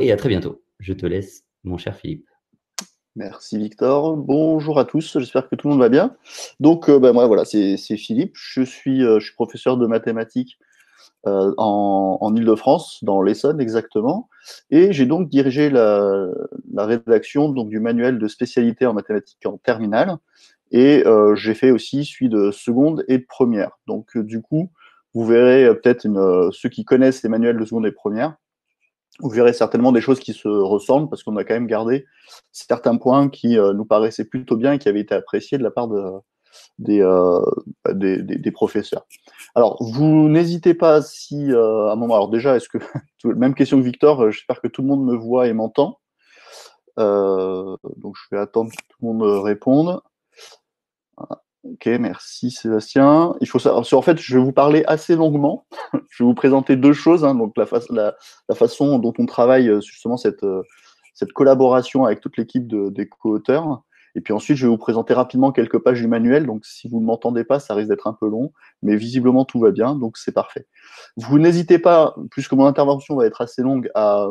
Et à très bientôt. Je te laisse, mon cher Philippe. Merci Victor. Bonjour à tous, j'espère que tout le monde va bien. Donc, moi, voilà, c'est Philippe. Je suis professeur de mathématiques en Île-de-France, dans l'Essonne exactement. Et j'ai donc dirigé la rédaction donc, du manuel de spécialité en mathématiques en terminale. Et j'ai fait aussi celui de seconde et de première. Donc, du coup, vous verrez peut-être ceux qui connaissent les manuels de seconde et de première, vous verrez certainement des choses qui se ressemblent parce qu'on a quand même gardé certains points qui nous paraissaient plutôt bien et qui avaient été appréciés de la part des, euh, des professeurs. Alors, vous n'hésitez pas si à un moment, alors déjà, est-ce que, même question que Victor, j'espère que tout le monde me voit et m'entend. Donc, je vais attendre que tout le monde réponde. Ok, merci Sébastien. Il faut savoir, en fait, je vais vous parler assez longuement. Je vais vous présenter deux choses, hein, donc la façon dont on travaille justement cette collaboration avec toute l'équipe des co-auteurs. Et puis ensuite, je vais vous présenter rapidement quelques pages du manuel. Donc, si vous ne m'entendez pas, ça risque d'être un peu long, mais visiblement tout va bien, donc c'est parfait. Vous n'hésitez pas, puisque mon intervention va être assez longue, à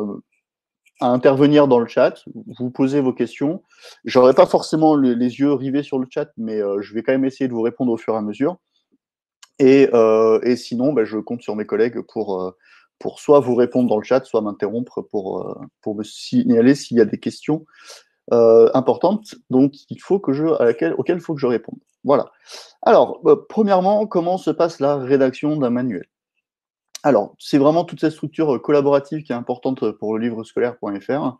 intervenir dans le chat, vous posez vos questions. Je n'aurai pas forcément les yeux rivés sur le chat, mais je vais quand même essayer de vous répondre au fur et à mesure. Et sinon, je compte sur mes collègues pour soit vous répondre dans le chat, soit m'interrompre pour me signaler s'il y a des questions importantes auxquelles il faut que je réponde. Voilà. Alors, premièrement, comment se passe la rédaction d'un manuel? Alors, c'est vraiment toute cette structure collaborative qui est importante pour le livre scolaire.fr.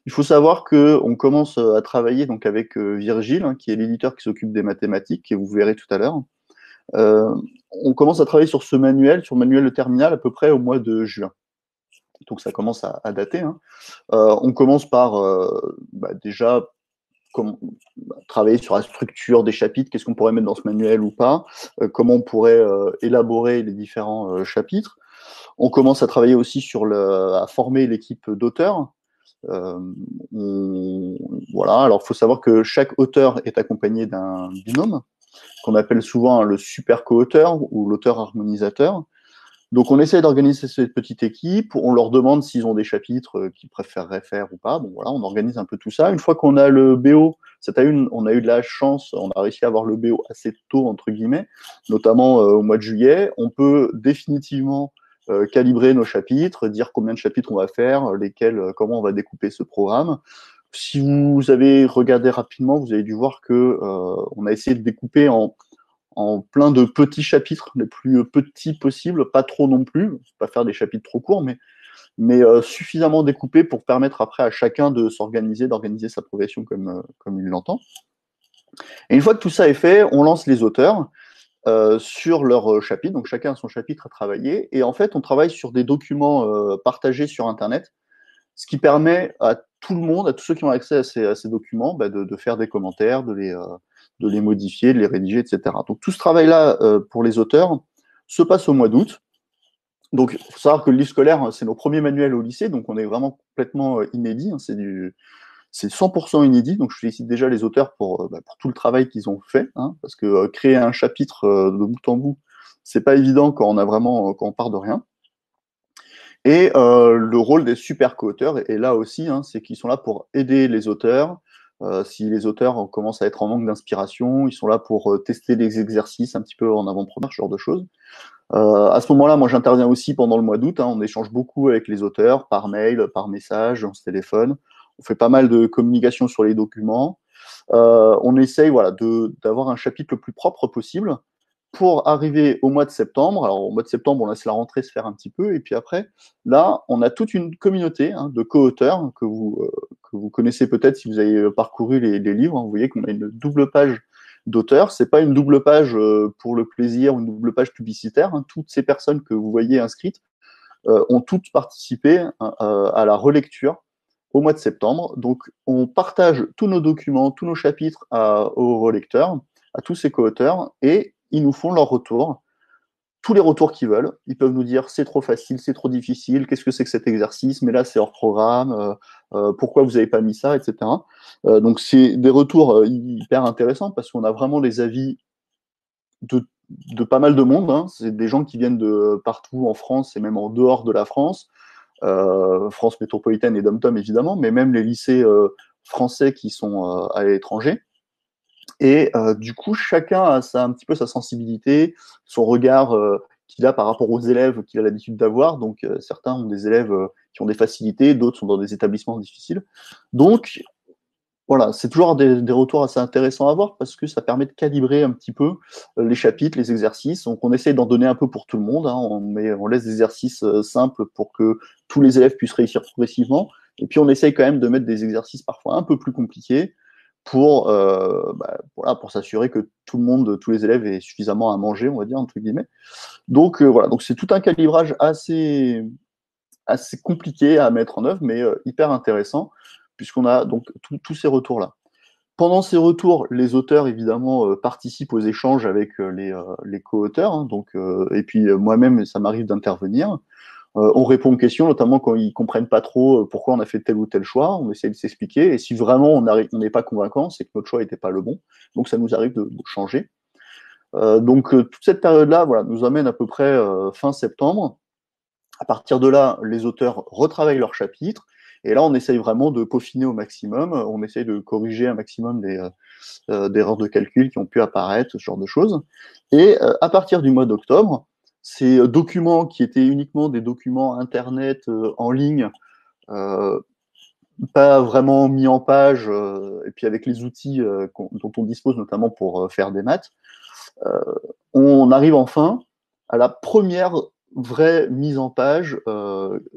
Il faut savoir qu'on commence à travailler donc avec Virgile, hein, qui est l'éditeur qui s'occupe des mathématiques, et vous verrez tout à l'heure. On commence à travailler sur sur le manuel de terminale, à peu près au mois de juin. Donc ça commence à dater. Hein. On commence par déjà travailler sur la structure des chapitres, qu'est-ce qu'on pourrait mettre dans ce manuel ou pas, comment on pourrait élaborer les différents chapitres. On commence à travailler aussi à former l'équipe d'auteurs. Euh, voilà, alors il faut savoir que chaque auteur est accompagné d'un binôme, qu'on appelle souvent le super co-auteur ou l'auteur harmonisateur. Donc on essaie d'organiser cette petite équipe, on leur demande s'ils ont des chapitres qu'ils préféreraient faire ou pas. Bon voilà, on organise un peu tout ça. Une fois qu'on a le BO, on a eu de la chance, on a réussi à avoir le BO assez tôt, entre guillemets, notamment au mois de juillet, on peut définitivement calibrer nos chapitres, dire combien de chapitres on va faire, comment on va découper ce programme. Si vous avez regardé rapidement, vous avez dû voir que on a essayé de découper en plein de petits chapitres, les plus petits possibles, pas trop non plus, pas faire des chapitres trop courts, mais suffisamment découpés pour permettre après à chacun de s'organiser, d'organiser sa progression comme il l'entend. Et une fois que tout ça est fait, on lance les auteurs sur leur chapitre, donc chacun a son chapitre à travailler, et en fait on travaille sur des documents partagés sur Internet, ce qui permet à tout le monde, à tous ceux qui ont accès à ces documents, de faire des commentaires, de les modifier, de les rédiger, etc. Donc tout ce travail-là pour les auteurs se passe au mois d'août. Donc il faut savoir que le livre scolaire, c'est nos premiers manuels au lycée, donc on est vraiment complètement inédit, hein, c'est 100% inédit, donc je félicite déjà les auteurs pour tout le travail qu'ils ont fait, hein, parce que créer un chapitre de bout en bout, c'est pas évident quand on part de rien. Et le rôle des super co-auteurs est là aussi, hein, c'est qu'ils sont là pour aider les auteurs. Si les auteurs commencent à être en manque d'inspiration, ils sont là pour tester des exercices un petit peu en avant-première, ce genre de choses. À ce moment-là, moi j'interviens aussi pendant le mois d'août, hein, on échange beaucoup avec les auteurs, par mail, par message, on se téléphone. On fait pas mal de communication sur les documents. On essaye voilà, d'avoir un chapitre le plus propre possible pour arriver au mois de septembre. Alors, au mois de septembre, on laisse la rentrée se faire un petit peu. Et puis après, là, on a toute une communauté de co-auteurs que vous connaissez peut-être si vous avez parcouru les livres. Hein. Vous voyez qu'on a une double page d'auteurs. C'est pas une double page pour le plaisir ou une double page publicitaire. Hein. Toutes ces personnes que vous voyez inscrites ont toutes participé à la relecture au mois de septembre. Donc, on partage tous nos documents, tous nos chapitres aux relecteurs, à tous ces co-auteurs, et ils nous font leur retour, tous les retours qu'ils veulent. Ils peuvent nous dire c'est trop facile, c'est trop difficile, qu'est-ce que c'est que cet exercice, mais là c'est hors programme, pourquoi vous n'avez pas mis ça, etc. Donc c'est des retours hyper intéressants parce qu'on a vraiment les avis de pas mal de monde. Hein. C'est des gens qui viennent de partout en France et même en dehors de la France. France métropolitaine et dom-tom évidemment, mais même les lycées français qui sont à l'étranger. Et du coup, chacun a un petit peu sa sensibilité, son regard qu'il a par rapport aux élèves qu'il a l'habitude d'avoir. Donc, certains ont des élèves qui ont des facilités, d'autres sont dans des établissements difficiles. Donc, voilà, c'est toujours des retours assez intéressants à avoir parce que ça permet de calibrer un petit peu les chapitres, les exercices. Donc, on essaye d'en donner un peu pour tout le monde, hein. On laisse des exercices simples pour que tous les élèves puissent réussir progressivement. Et puis, on essaye quand même de mettre des exercices parfois un peu plus compliqués pour s'assurer que tout le monde, tous les élèves aient suffisamment à manger, on va dire, entre guillemets. Donc, voilà, donc c'est tout un calibrage assez compliqué à mettre en œuvre, mais hyper intéressant, puisqu'on a donc tous ces retours-là. Pendant ces retours, les auteurs, évidemment, participent aux échanges avec les co-auteurs, hein, et puis moi-même, ça m'arrive d'intervenir. On répond aux questions, notamment quand ils comprennent pas trop pourquoi on a fait tel ou tel choix. On essaie de s'expliquer. Et si vraiment on n'est pas convaincant, c'est que notre choix n'était pas le bon. Donc ça nous arrive de changer. Toute cette période-là, voilà, nous amène à peu près fin septembre. À partir de là, les auteurs retravaillent leur chapitre. Et là, on essaye vraiment de peaufiner au maximum. On essaye de corriger un maximum d'erreurs de calcul qui ont pu apparaître, ce genre de choses. Et à partir du mois d'octobre, ces documents qui étaient uniquement des documents Internet en ligne, euh, pas vraiment mis en page, et puis avec les outils dont on dispose notamment pour faire des maths, euh, on arrive enfin à la première vraie mise en page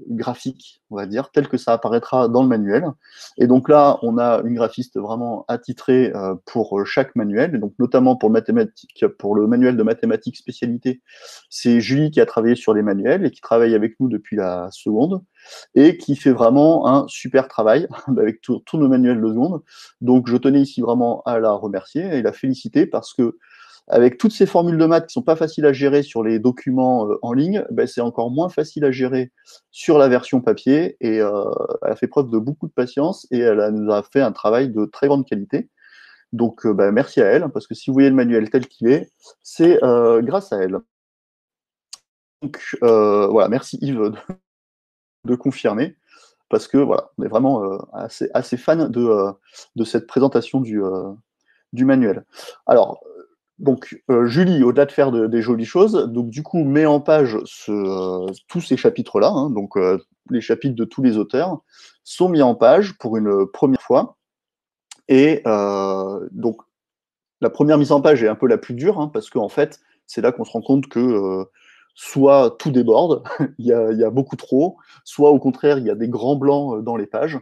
graphique, on va dire, telle que ça apparaîtra dans le manuel. Et donc là, on a une graphiste vraiment attitrée pour chaque manuel, et donc notamment pour le manuel de mathématiques spécialité, c'est Julie qui a travaillé sur les manuels et qui travaille avec nous depuis la seconde et qui fait vraiment un super travail avec tous nos manuels de seconde. Donc je tenais ici vraiment à la remercier et la féliciter parce que avec toutes ces formules de maths qui sont pas faciles à gérer sur les documents en ligne, ben, c'est encore moins facile à gérer sur la version papier. Et elle a fait preuve de beaucoup de patience et nous a fait un travail de très grande qualité. Donc, ben, merci à elle, parce que si vous voyez le manuel tel qu'il est, c'est grâce à elle. Donc, voilà, merci Yves de confirmer, parce que voilà, on est vraiment assez fan de cette présentation du manuel. Alors, Julie, au-delà de faire des jolies choses, donc du coup met en page tous ces chapitres-là, hein, les chapitres de tous les auteurs sont mis en page pour une première fois. Et donc la première mise en page est un peu la plus dure, hein, parce qu'en fait, c'est là qu'on se rend compte que soit tout déborde, il y a beaucoup trop, soit au contraire, il y a des grands blancs dans les pages.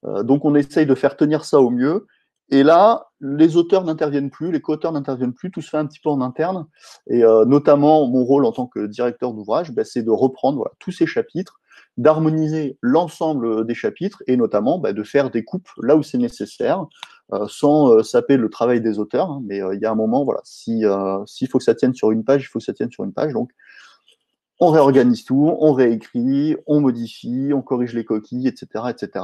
Donc on essaye de faire tenir ça au mieux. Et là, les auteurs n'interviennent plus, les co-auteurs n'interviennent plus, tout se fait un petit peu en interne. Et notamment, mon rôle en tant que directeur d'ouvrage, ben, c'est de reprendre voilà, tous ces chapitres, d'harmoniser l'ensemble des chapitres et notamment de faire des coupes là où c'est nécessaire, sans saper le travail des auteurs. Hein, mais il y a un moment, voilà, s'il faut que ça tienne sur une page, il faut que ça tienne sur une page. Donc, on réorganise tout, on réécrit, on modifie, on corrige les coquilles, etc., etc.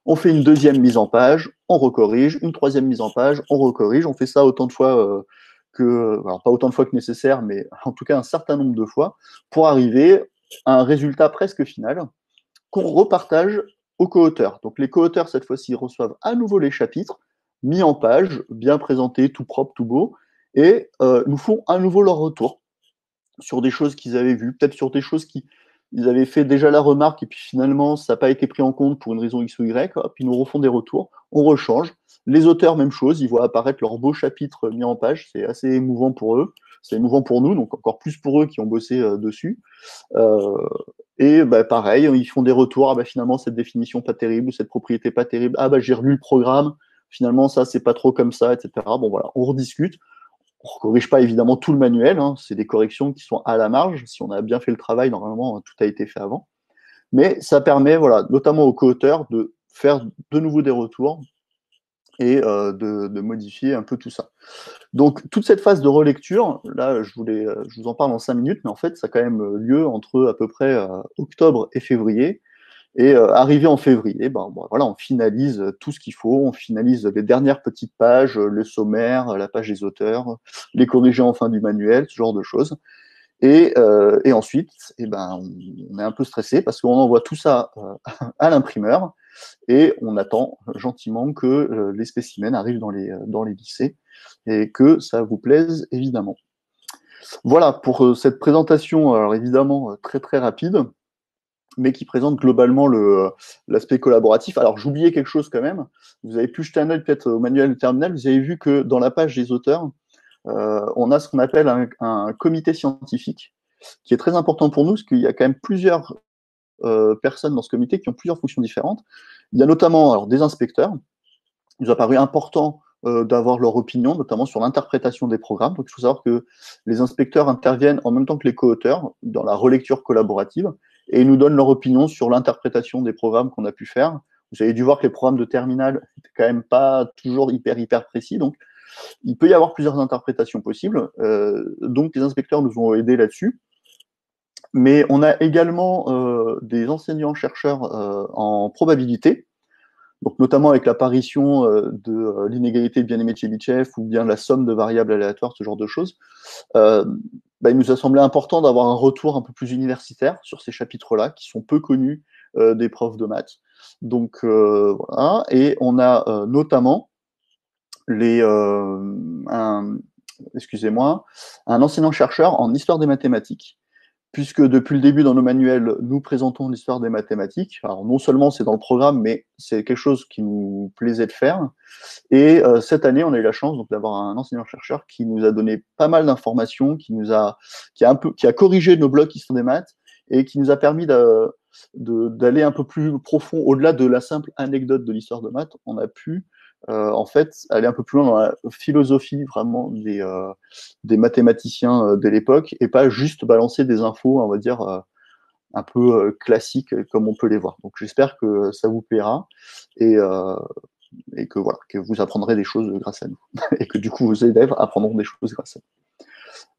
On fait une deuxième mise en page, on recorrige, une troisième mise en page, on recorrige. On fait ça autant de fois alors pas autant de fois que nécessaire, mais en tout cas un certain nombre de fois, pour arriver à un résultat presque final qu'on repartage aux co-auteurs. Donc les co-auteurs, cette fois-ci, reçoivent à nouveau les chapitres, mis en page, bien présentés, tout propre, tout beau, et nous font à nouveau leur retour sur des choses qu'ils avaient vues, peut-être sur des choses qu'ils avaient fait déjà la remarque, et puis finalement, ça n'a pas été pris en compte pour une raison X ou Y, puis ils nous refont des retours, on rechange. Les auteurs, même chose, ils voient apparaître leurs beaux chapitres mis en page, c'est assez émouvant pour eux, c'est émouvant pour nous, donc encore plus pour eux qui ont bossé dessus. Euh, et pareil, ils font des retours, finalement, cette définition pas terrible, cette propriété pas terrible, j'ai relu le programme, finalement, ça, c'est pas trop comme ça, etc. Bon, voilà, on rediscute. On ne corrige pas évidemment tout le manuel, hein, c'est des corrections qui sont à la marge. Si on a bien fait le travail, normalement, tout a été fait avant. Mais ça permet, voilà, notamment aux co-auteurs, de faire de nouveau des retours et de modifier un peu tout ça. Donc, toute cette phase de relecture, là, je vous en parle en 5 minutes, mais en fait, ça a quand même lieu entre à peu près octobre et février. Et arrivé en février, voilà, on finalise tout ce qu'il faut, on finalise les dernières petites pages, le sommaire, la page des auteurs, les corriger en fin du manuel, ce genre de choses. Et ensuite, on est un peu stressé parce qu'on envoie tout ça à l'imprimeur et on attend gentiment que les spécimens arrivent dans les lycées et que ça vous plaise évidemment. Voilà pour cette présentation, alors évidemment très très rapide, mais qui présente globalement l'aspect collaboratif. Alors j'oubliais quelque chose quand même, vous avez pu jeter un œil peut-être au manuel terminal, vous avez vu que dans la page des auteurs, on a ce qu'on appelle un comité scientifique, qui est très important pour nous, parce qu'il y a quand même plusieurs personnes dans ce comité qui ont plusieurs fonctions différentes. Il y a notamment alors, des inspecteurs. Il nous a paru important d'avoir leur opinion, notamment sur l'interprétation des programmes. Donc il faut savoir que les inspecteurs interviennent en même temps que les co-auteurs dans la relecture collaborative et ils nous donnent leur opinion sur l'interprétation des programmes qu'on a pu faire. Vous avez dû voir que les programmes de terminale n'étaient quand même pas toujours hyper précis, donc il peut y avoir plusieurs interprétations possibles. Donc les inspecteurs nous ont aidés là-dessus. Mais on a également des enseignants-chercheurs en probabilité, donc notamment avec l'apparition de l'inégalité de bien-aimé de Chebyshev ou bien la somme de variables aléatoires, ce genre de choses. Il nous a semblé important d'avoir un retour un peu plus universitaire sur ces chapitres-là, qui sont peu connus des profs de maths. Donc voilà, et on a notamment un enseignant-chercheur en histoire des mathématiques, puisque depuis le début dans nos manuels, nous présentons l'histoire des mathématiques. Alors non seulement c'est dans le programme, mais c'est quelque chose qui nous plaisait de faire. Et cette année, on a eu la chance donc d'avoir un enseignant-chercheur qui nous a donné pas mal d'informations, qui a corrigé nos blocs histoire des maths et qui nous a permis d'aller un peu plus profond, au-delà de la simple anecdote de l'histoire de maths. On a pu en fait aller un peu plus loin dans la philosophie vraiment des mathématiciens de l'époque et pas juste balancer des infos, on va dire, un peu classiques comme on peut les voir. Donc j'espère que ça vous plaira et que voilà, que vous apprendrez des choses grâce à nous et que du coup vos élèves apprendront des choses grâce à nous.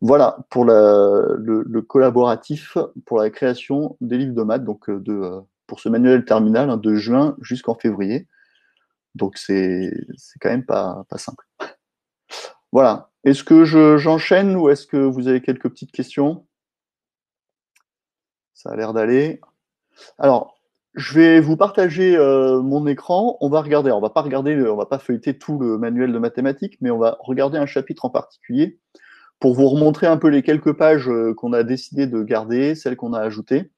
Voilà pour le collaboratif pour la création des livres de maths, donc pour ce manuel terminal hein, de juin jusqu'en février. Donc c'est quand même pas simple. Voilà. Est-ce que j'enchaîne ou est-ce que vous avez quelques petites questions? Ça a l'air d'aller. Alors, je vais vous partager mon écran. On va regarder. On va pas feuilleter tout le manuel de mathématiques, mais on va regarder un chapitre en particulier pour vous remontrer un peu les quelques pages qu'on a décidé de garder, celles qu'on a ajoutées,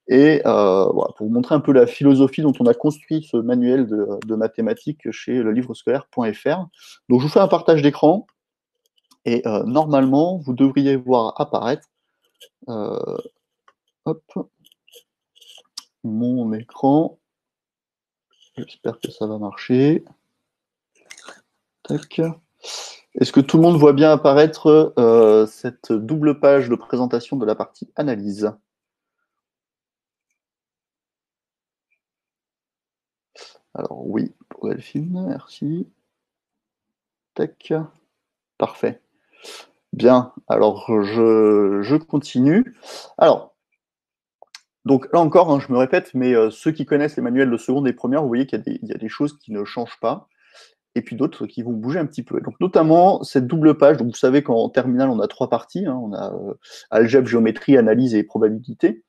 et voilà, pour vous montrer un peu la philosophie dont on a construit ce manuel de mathématiques chez lelivrescolaire.fr. Donc, je vous fais un partage d'écran. Et normalement, vous devriez voir apparaître hop, mon écran. J'espère que ça va marcher. Tac. Est-ce que tout le monde voit bien apparaître cette double page de présentation de la partie analyse? Alors oui, pour Delphine, merci. Tac. Parfait. Bien, alors je continue. Alors, donc là encore, hein, je me répète, mais ceux qui connaissent les manuels de seconde et première, vous voyez qu'il y a des choses qui ne changent pas, et puis d'autres qui vont bouger un petit peu. Donc notamment cette double page, donc vous savez qu'en terminale, on a trois parties, hein, on a algèbre, géométrie, analyse et probabilité.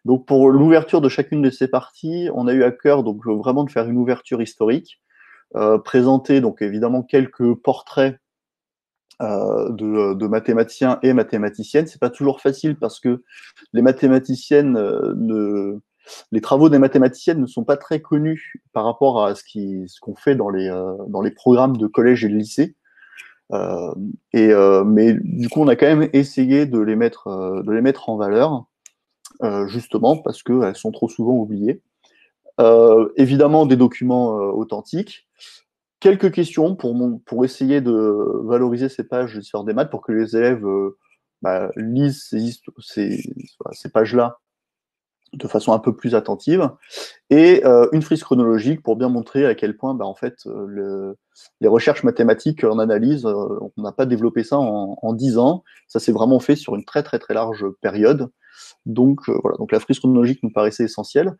Donc pour l'ouverture de chacune de ces parties, on a eu à cœur donc vraiment de faire une ouverture historique, présenter donc évidemment quelques portraits de mathématiciens et mathématiciennes. C'est pas toujours facile parce que les mathématiciennes les travaux des mathématiciennes ne sont pas très connus par rapport à ce qu'on fait dans les programmes de collège et de lycée. Mais du coup, on a quand même essayé de les mettre en valeur, justement parce qu'elles sont trop souvent oubliées. Évidemment, des documents authentiques. Quelques questions pour essayer de valoriser ces pages d'histoire des maths pour que les élèves lisent ces pages-là de façon un peu plus attentive, et une frise chronologique pour bien montrer à quel point en fait, les recherches mathématiques en analyse, on n'a pas développé ça en 10 ans, ça s'est vraiment fait sur une très très très large période. Donc voilà, donc la frise chronologique nous paraissait essentielle.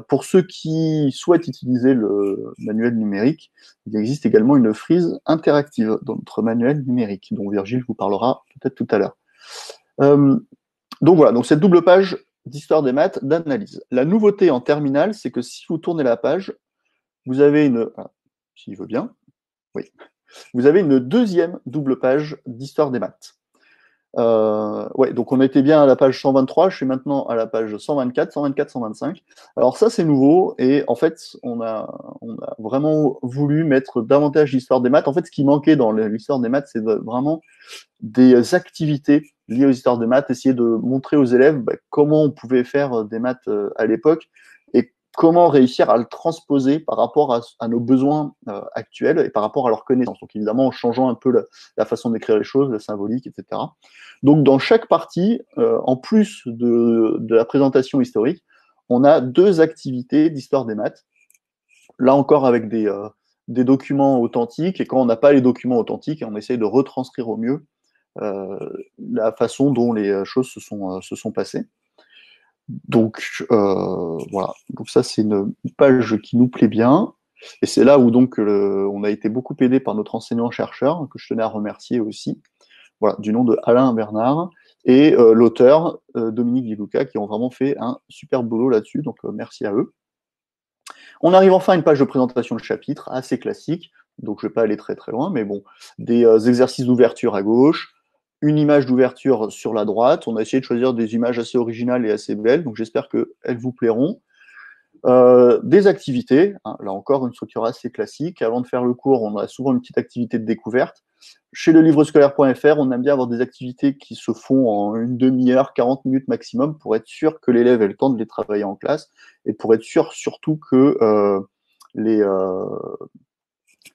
Pour ceux qui souhaitent utiliser le manuel numérique, il existe également une frise interactive dans notre manuel numérique, dont Virgile vous parlera peut-être tout à l'heure. Donc voilà, donc cette double page d'histoire des maths, d'analyse. La nouveauté en terminale, c'est que si vous tournez la page, vous avez une, s'il veut bien, oui, vous avez une deuxième double page d'histoire des maths. Ouais, donc on était bien à la page 123, je suis maintenant à la page 124, 124, 125. Alors ça c'est nouveau et en fait on a vraiment voulu mettre davantage d'histoire des maths. En fait ce qui manquait dans l'histoire des maths c'est vraiment des activités liées aux histoires des maths, essayer de montrer aux élèves comment on pouvait faire des maths à l'époque et comment réussir à le transposer par rapport à nos besoins actuels et par rapport à leurs connaissances. Donc évidemment en changeant un peu la façon d'écrire les choses, la symbolique, etc. Donc dans chaque partie, en plus de la présentation historique, on a deux activités d'histoire des maths, là encore avec des documents authentiques, et quand on n'a pas les documents authentiques, on essaye de retranscrire au mieux euh, la façon dont les choses se sont passées. Donc voilà, donc ça c'est une page qui nous plaît bien, et c'est là où donc on a été beaucoup aidé par notre enseignant-chercheur, que je tenais à remercier aussi, voilà, du nom de Alain Bernard, et l'auteur Dominique Di Luca, qui ont vraiment fait un super boulot là-dessus, donc merci à eux. On arrive enfin à une page de présentation de chapitre assez classique, donc je ne vais pas aller très très loin, mais bon, des exercices d'ouverture à gauche, une image d'ouverture sur la droite. On a essayé de choisir des images assez originales et assez belles, donc j'espère qu'elles vous plairont. Des activités, hein, là encore une structure assez classique. Avant de faire le cours, on a souvent une petite activité de découverte. Chez le livrescolaire.fr, on aime bien avoir des activités qui se font en une demi-heure, 40 minutes maximum pour être sûr que l'élève ait le temps de les travailler en classe et pour être sûr surtout que les, euh,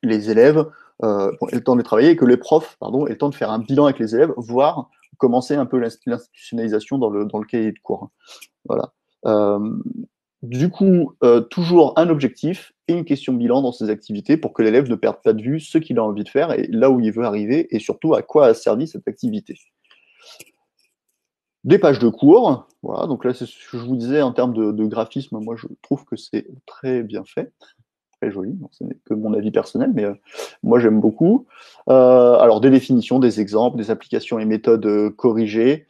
les élèves aient le temps de les travailler et que les profs aient le temps de faire un bilan avec les élèves, voire commencer un peu l'institutionnalisation dans le cahier de cours. Voilà. Euh, du coup, toujours un objectif et une question bilan dans ces activités pour que l'élève ne perde pas de vue ce qu'il a envie de faire et là où il veut arriver et surtout à quoi a servi cette activité. Des pages de cours, voilà, donc là c'est ce que je vous disais en termes de graphisme, moi je trouve que c'est très bien fait, très joli, bon, ce n'est que mon avis personnel, mais moi j'aime beaucoup. Alors des définitions, des exemples, des applications et méthodes corrigées,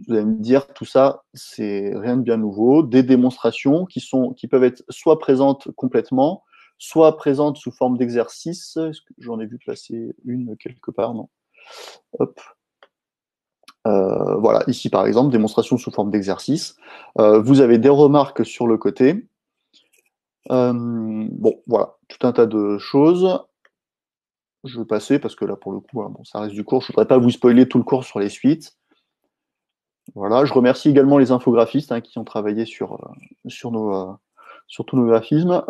vous allez me dire, tout ça, c'est rien de bien nouveau. Des démonstrations qui peuvent être soit présentes complètement, soit présentes sous forme d'exercice. Est-ce que j'en ai vu passer une quelque part? Non. Hop. Voilà, ici par exemple, démonstration sous forme d'exercice. Vous avez des remarques sur le côté. Bon, voilà, tout un tas de choses. Je vais passer parce que là, pour le coup, voilà, bon, ça reste du cours. Je ne voudrais pas vous spoiler tout le cours sur les suites. Voilà, je remercie également les infographistes qui ont travaillé sur tous nos graphismes.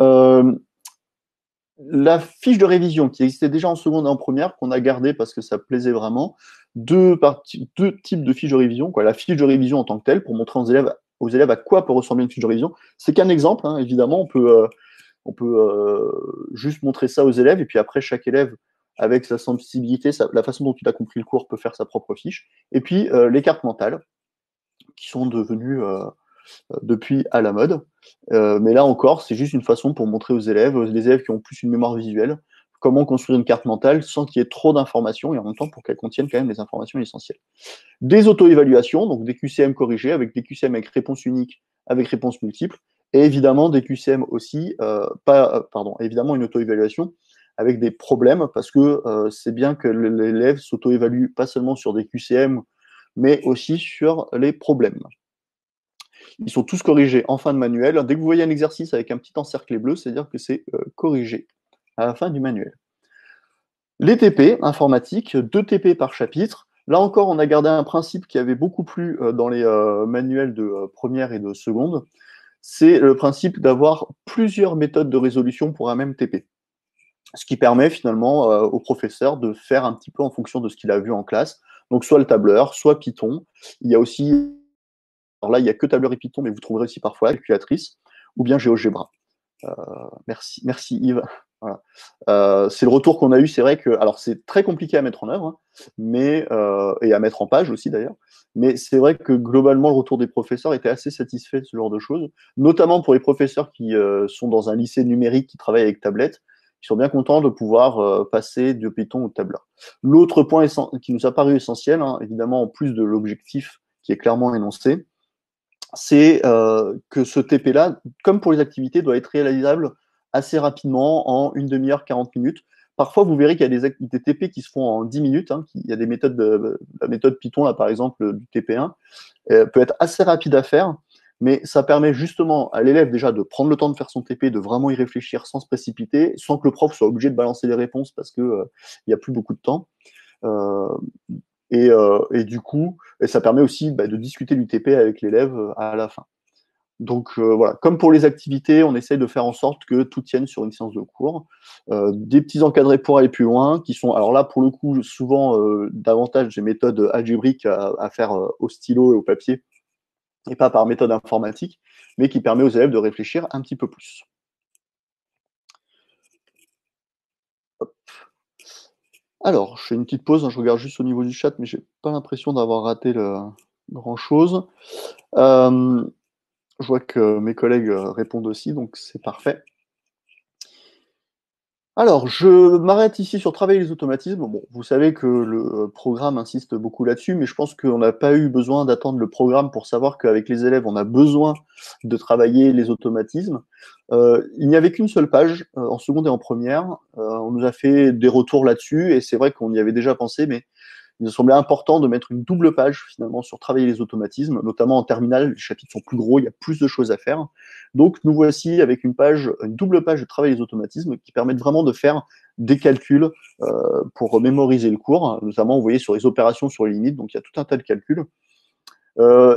La fiche de révision qui existait déjà en seconde et en première, qu'on a gardée parce que ça plaisait vraiment, deux types de fiches de révision, quoi. La fiche de révision en tant que telle, pour montrer aux élèves à quoi peut ressembler une fiche de révision. C'est qu'un exemple, évidemment, on peut juste montrer ça aux élèves, et puis après, chaque élève, avec sa sensibilité, la façon dont il a compris le cours, peut faire sa propre fiche. Et puis, les cartes mentales, qui sont devenues depuis à la mode. Mais là encore, c'est juste une façon pour montrer aux élèves, les élèves qui ont plus une mémoire visuelle, comment construire une carte mentale sans qu'il y ait trop d'informations et en même temps pour qu'elle contienne quand même les informations essentielles. Des auto-évaluations, donc des QCM corrigés avec des QCM avec réponse unique, avec réponse multiple, et évidemment des QCM aussi, évidemment une auto-évaluation avec des problèmes parce que c'est bien que l'élève s'auto-évalue pas seulement sur des QCM, mais aussi sur les problèmes. Ils sont tous corrigés en fin de manuel. Dès que vous voyez un exercice avec un petit encerclé bleu, c'est-à-dire que c'est corrigé à la fin du manuel. Les TP informatiques, 2 TP par chapitre. Là encore, on a gardé un principe qui avait beaucoup plu dans les manuels de première et de seconde. C'est le principe d'avoir plusieurs méthodes de résolution pour un même TP. Ce qui permet finalement au professeur de faire un petit peu en fonction de ce qu'il a vu en classe. Donc soit le tableur, soit Python. Il y a aussi, alors là, il n'y a que tableur et Python, mais vous trouverez aussi parfois la calculatrice, ou bien GeoGebra. Merci Yves. Voilà. C'est le retour qu'on a eu. C'est vrai que, alors c'est très compliqué à mettre en œuvre, mais et à mettre en page aussi d'ailleurs. Mais c'est vrai que globalement, le retour des professeurs était assez satisfait de ce genre de choses, notamment pour les professeurs qui sont dans un lycée numérique qui travaille avec tablette. Ils sont bien contents de pouvoir passer de Python au tableur. L'autre point qui nous a paru essentiel, évidemment, en plus de l'objectif qui est clairement énoncé, c'est que ce TP-là, comme pour les activités, doit être réalisable assez rapidement, en une demi-heure, 40 minutes. Parfois, vous verrez qu'il y a des TP qui se font en 10 minutes. Hein, il y a des méthodes, la méthode Python, là, par exemple, du TP1, peut être assez rapide à faire, mais ça permet justement à l'élève déjà de prendre le temps de faire son TP, de vraiment y réfléchir sans se précipiter, sans que le prof soit obligé de balancer les réponses parce qu'il n'y a plus beaucoup de temps. Et du coup, ça permet aussi de discuter du TP avec l'élève à la fin. Donc voilà, comme pour les activités, on essaye de faire en sorte que tout tienne sur une séance de cours. Des petits encadrés pour aller plus loin, qui sont, alors là, pour le coup, souvent davantage des méthodes algébriques à faire au stylo et au papier, et pas par méthode informatique, mais qui permet aux élèves de réfléchir un petit peu plus. Hop. Alors, je fais une petite pause, hein, je regarde juste au niveau du chat, mais j'ai pas l'impression d'avoir raté grand-chose. Je vois que mes collègues répondent aussi, donc c'est parfait. Alors, je m'arrête ici sur travailler les automatismes. Bon, vous savez que le programme insiste beaucoup là-dessus, mais je pense qu'on n'a pas eu besoin d'attendre le programme pour savoir qu'avec les élèves, on a besoin de travailler les automatismes. Il n'y avait qu'une seule page, en seconde et en première. On nous a fait des retours là-dessus, et c'est vrai qu'on y avait déjà pensé, mais il nous semblait important de mettre une double page finalement sur travailler les automatismes, notamment en terminale, les chapitres sont plus gros, il y a plus de choses à faire. Donc nous voici avec une double page de travailler les automatismes qui permettent vraiment de faire des calculs pour mémoriser le cours, notamment vous voyez sur les opérations, sur les limites, donc il y a tout un tas de calculs.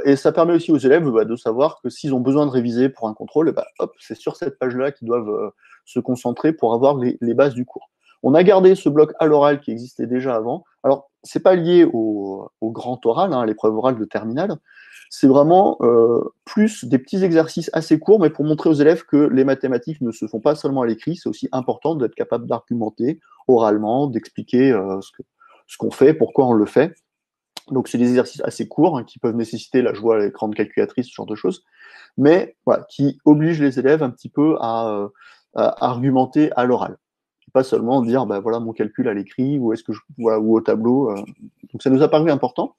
Et ça permet aussi aux élèves de savoir que s'ils ont besoin de réviser pour un contrôle, hop, c'est sur cette page-là qu'ils doivent se concentrer pour avoir les bases du cours. On a gardé ce bloc à l'oral qui existait déjà avant. Alors, c'est pas lié au grand oral, hein, à l'épreuve orale de terminale. C'est vraiment plus des petits exercices assez courts, mais pour montrer aux élèves que les mathématiques ne se font pas seulement à l'écrit, c'est aussi important d'être capable d'argumenter oralement, d'expliquer ce qu'on fait, pourquoi on le fait. Donc, c'est des exercices assez courts qui peuvent nécessiter, là, je vois l'écran de calculatrice, ce genre de choses, mais voilà, qui obligent les élèves un petit peu à argumenter à l'oral. Pas seulement dire, voilà mon calcul à l'écrit, ou est-ce que voilà, ou au tableau. Donc, ça nous a paru important.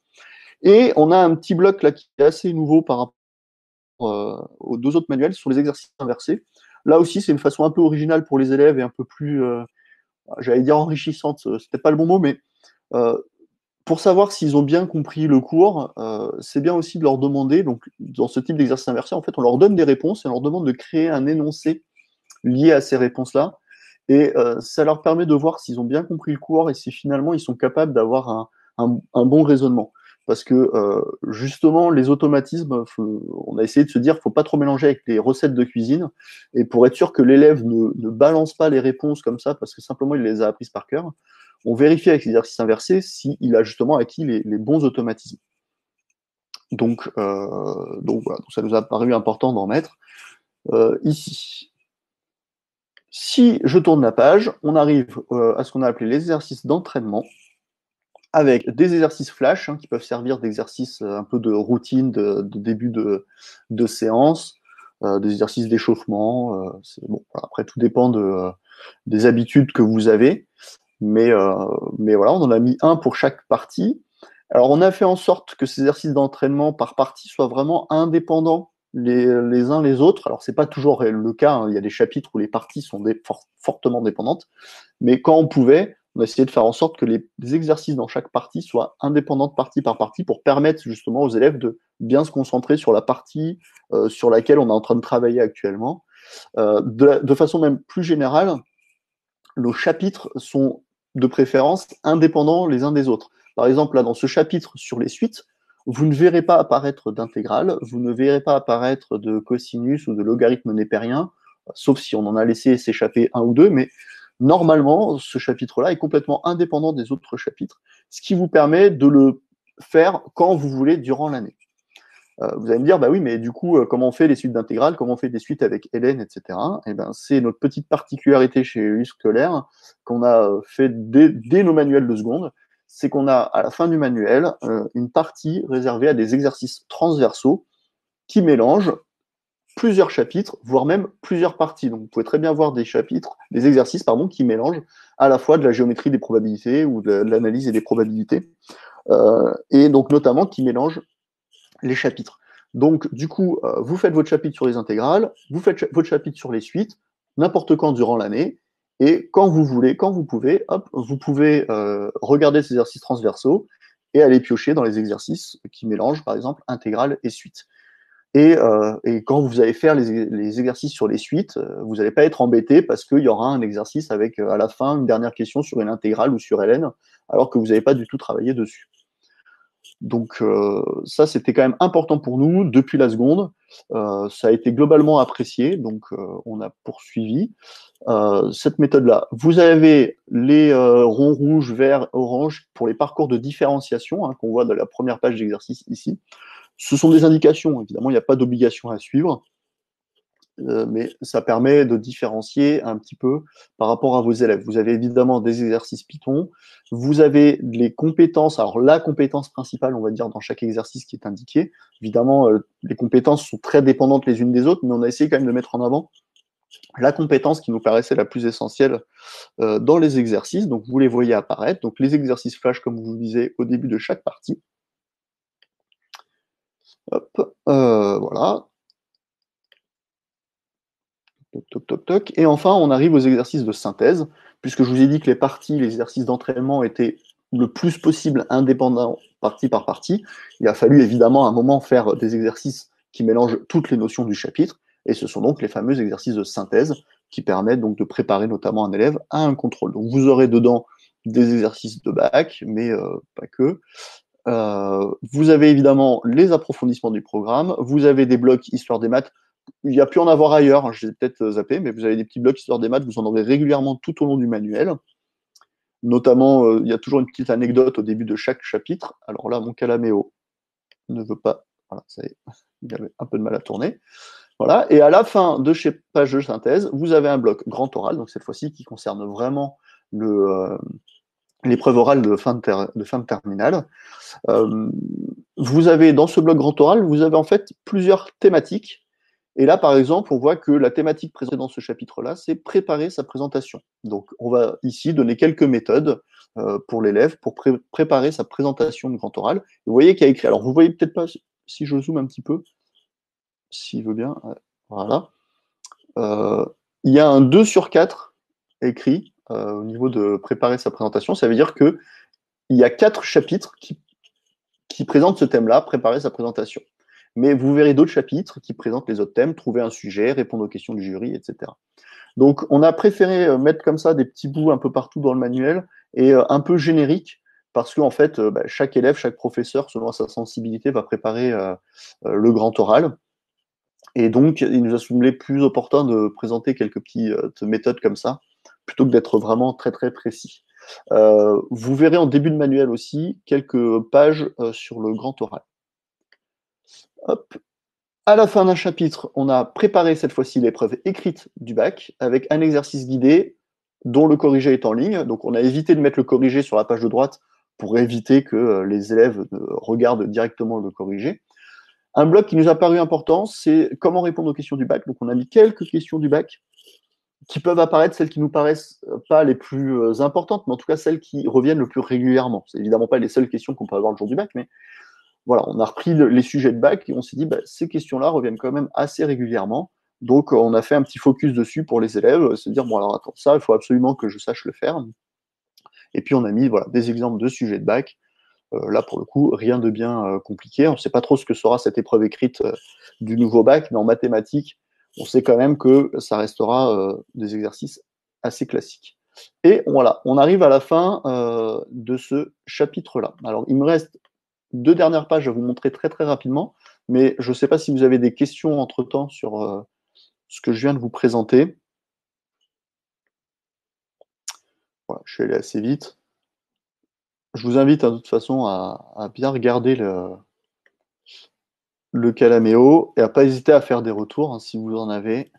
Et on a un petit bloc là qui est assez nouveau par rapport aux deux autres manuels sur les exercices inversés. Là aussi, c'est une façon un peu originale pour les élèves et un peu plus, j'allais dire enrichissante, c'était pas le bon mot, mais pour savoir s'ils ont bien compris le cours, c'est bien aussi de leur demander, donc dans ce type d'exercice inversé, en fait, on leur donne des réponses et on leur demande de créer un énoncé lié à ces réponses-là. Et ça leur permet de voir s'ils ont bien compris le cours et si finalement ils sont capables d'avoir un bon raisonnement. Parce que justement, les automatismes, on a essayé de se dire, faut pas trop mélanger avec les recettes de cuisine. Et pour être sûr que l'élève ne balance pas les réponses comme ça, parce que simplement il les a apprises par cœur, on vérifie avec l'exercice inversé s'il a justement acquis les bons automatismes. Donc voilà, donc ça nous a paru important d'en mettre ici. Si je tourne la page, on arrive à ce qu'on a appelé les exercices d'entraînement, avec des exercices flash qui peuvent servir d'exercices un peu de routine, de début de séance, des exercices d'échauffement. Bon, après, tout dépend des habitudes que vous avez. Mais voilà, on en a mis un pour chaque partie. Alors, on a fait en sorte que ces exercices d'entraînement par partie soient vraiment indépendants les uns les autres. Alors, c'est pas toujours le cas, hein. Il y a des chapitres où les parties sont fortement dépendantes. Mais quand on pouvait, on a essayé de faire en sorte que les exercices dans chaque partie soient indépendants de partie par partie pour permettre justement aux élèves de bien se concentrer sur la partie sur laquelle on est en train de travailler actuellement. De façon même plus générale, nos chapitres sont de préférence indépendants les uns des autres. Par exemple, là, dans ce chapitre sur les suites, vous ne verrez pas apparaître d'intégrale, vous ne verrez pas apparaître de cosinus ou de logarithme népérien, sauf si on en a laissé s'échapper un ou deux, mais normalement, ce chapitre-là est complètement indépendant des autres chapitres, ce qui vous permet de le faire quand vous voulez durant l'année. Vous allez me dire, bah oui, mais du coup, comment on fait les suites d'intégrales, comment on fait des suites avec Hélène, etc. Eh ben, c'est notre petite particularité chez U Scolaire qu'on a fait dès nos manuels de seconde, c'est qu'on a à la fin du manuel une partie réservée à des exercices transversaux qui mélangent plusieurs chapitres, voire même plusieurs parties. Donc vous pouvez très bien voir des exercices qui mélangent à la fois de la géométrie des probabilités ou de l'analyse et des probabilités, et donc notamment qui mélangent les chapitres. Donc, du coup, vous faites votre chapitre sur les intégrales, vous faites votre chapitre sur les suites, n'importe quand durant l'année, et quand vous voulez, quand vous pouvez, hop, vous pouvez regarder ces exercices transversaux et aller piocher dans les exercices qui mélangent, par exemple, intégrales et suites. Et quand vous allez faire les exercices sur les suites, vous n'allez pas être embêté parce qu'il y aura un exercice avec, à la fin, une dernière question sur une intégrale ou sur ln, alors que vous n'avez pas du tout travaillé dessus. Donc ça, c'était quand même important pour nous depuis la seconde. Ça a été globalement apprécié, donc on a poursuivi cette méthode-là. Vous avez les ronds rouges, verts, orange pour les parcours de différenciation qu'on voit dans la première page d'exercice ici. Ce sont des indications, évidemment, il n'y a pas d'obligation à suivre. Mais ça permet de différencier un petit peu par rapport à vos élèves. Vous avez évidemment des exercices Python, vous avez les compétences, alors la compétence principale, on va dire, dans chaque exercice qui est indiqué. Évidemment, les compétences sont très dépendantes les unes des autres, mais on a essayé quand même de mettre en avant la compétence qui nous paraissait la plus essentielle dans les exercices. Donc, vous les voyez apparaître. Donc, les exercices flash, comme vous disais, au début de chaque partie. Hop, voilà. Toc, toc, toc, toc. Et enfin, on arrive aux exercices de synthèse, puisque je vous ai dit que les parties, les exercices d'entraînement étaient le plus possible indépendants partie par partie. Il a fallu évidemment à un moment faire des exercices qui mélangent toutes les notions du chapitre, et ce sont donc les fameux exercices de synthèse qui permettent donc de préparer notamment un élève à un contrôle. Donc vous aurez dedans des exercices de bac, mais pas que. Vous avez évidemment les approfondissements du programme, vous avez des blocs histoire des maths. Il y a pu en avoir ailleurs, je l'ai peut-être zappé, mais vous avez des petits blocs histoire des maths, vous en aurez régulièrement tout au long du manuel. Notamment, il y a toujours une petite anecdote au début de chaque chapitre. Alors là, mon calaméo ne veut pas. Voilà, ça y est, il avait un peu de mal à tourner. Voilà. Et à la fin de chez page de synthèse, vous avez un bloc grand oral, donc cette fois-ci qui concerne vraiment l'épreuve orale de fin de terminale. Vous avez dans ce bloc grand oral, vous avez en fait plusieurs thématiques. Et là, par exemple, on voit que la thématique présentée dans ce chapitre-là, c'est préparer sa présentation. Donc, on va ici donner quelques méthodes pour l'élève pour préparer sa présentation de grand oral. Vous voyez qu'il y a écrit, alors vous voyez peut-être pas si je zoome un petit peu, s'il veut bien, voilà. Euh, il y a un 2 sur 4 écrit au niveau de préparer sa présentation. Ça veut dire qu'il y a 4 chapitres qui présentent ce thème-là, préparer sa présentation. Mais vous verrez d'autres chapitres qui présentent les autres thèmes, trouver un sujet, répondre aux questions du jury, etc. Donc, on a préféré mettre comme ça des petits bouts un peu partout dans le manuel et un peu génériques parce qu'en fait, chaque élève, chaque professeur, selon sa sensibilité, va préparer le grand oral. Et donc, il nous a semblé plus opportun de présenter quelques petites méthodes comme ça, plutôt que d'être vraiment très très précis. Vous verrez en début de manuel aussi quelques pages sur le grand oral. Hop. À la fin d'un chapitre, on a préparé cette fois-ci l'épreuve écrite du bac avec un exercice guidé dont le corrigé est en ligne. Donc on a évité de mettre le corrigé sur la page de droite pour éviter que les élèves regardent directement le corrigé. Un bloc qui nous a paru important, c'est comment répondre aux questions du bac. Donc on a mis quelques questions du bac qui peuvent apparaître, celles qui nous paraissent pas les plus importantes, mais en tout cas celles qui reviennent le plus régulièrement. C'est évidemment pas les seules questions qu'on peut avoir le jour du bac, mais voilà, on a repris les sujets de bac et on s'est dit, ces questions-là reviennent quand même assez régulièrement. Donc, on a fait un petit focus dessus pour les élèves, se dire, bon, alors attends, ça, il faut absolument que je sache le faire. Et puis, on a mis voilà, des exemples de sujets de bac. Là, pour le coup, rien de bien compliqué. On ne sait pas trop ce que sera cette épreuve écrite du nouveau bac, mais en mathématiques, on sait quand même que ça restera des exercices assez classiques. Et voilà, on arrive à la fin de ce chapitre-là. Alors, il me reste 2 dernières pages à vous montrer très très rapidement, mais je ne sais pas si vous avez des questions entre-temps sur ce que je viens de vous présenter. Voilà, je suis allé assez vite. Je vous invite de toute façon à bien regarder le calaméo et à pas hésiter à faire des retours si vous en avez.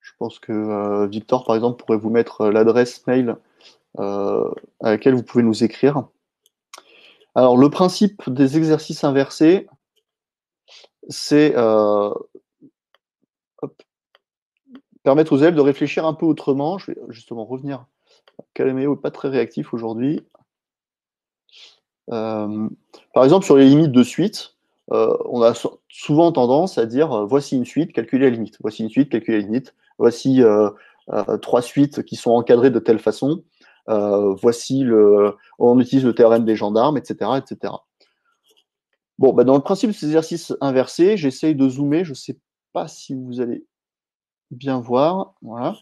Je pense que Victor, par exemple, pourrait vous mettre l'adresse mail à laquelle vous pouvez nous écrire. Alors, le principe des exercices inversés, c'est permettre aux élèves de réfléchir un peu autrement. Je vais justement revenir. Calaméo n'est pas très réactif aujourd'hui. Par exemple, sur les limites de suite, on a souvent tendance à dire voici une suite, calculez la limite. Voici une suite, calculez la limite. Voici 3 suites qui sont encadrées de telle façon. On utilise le théorème des gendarmes, etc., etc. Bon, bah dans le principe de ces exercices inversés, j'essaye de zoomer. Je ne sais pas si vous allez bien voir. Voilà.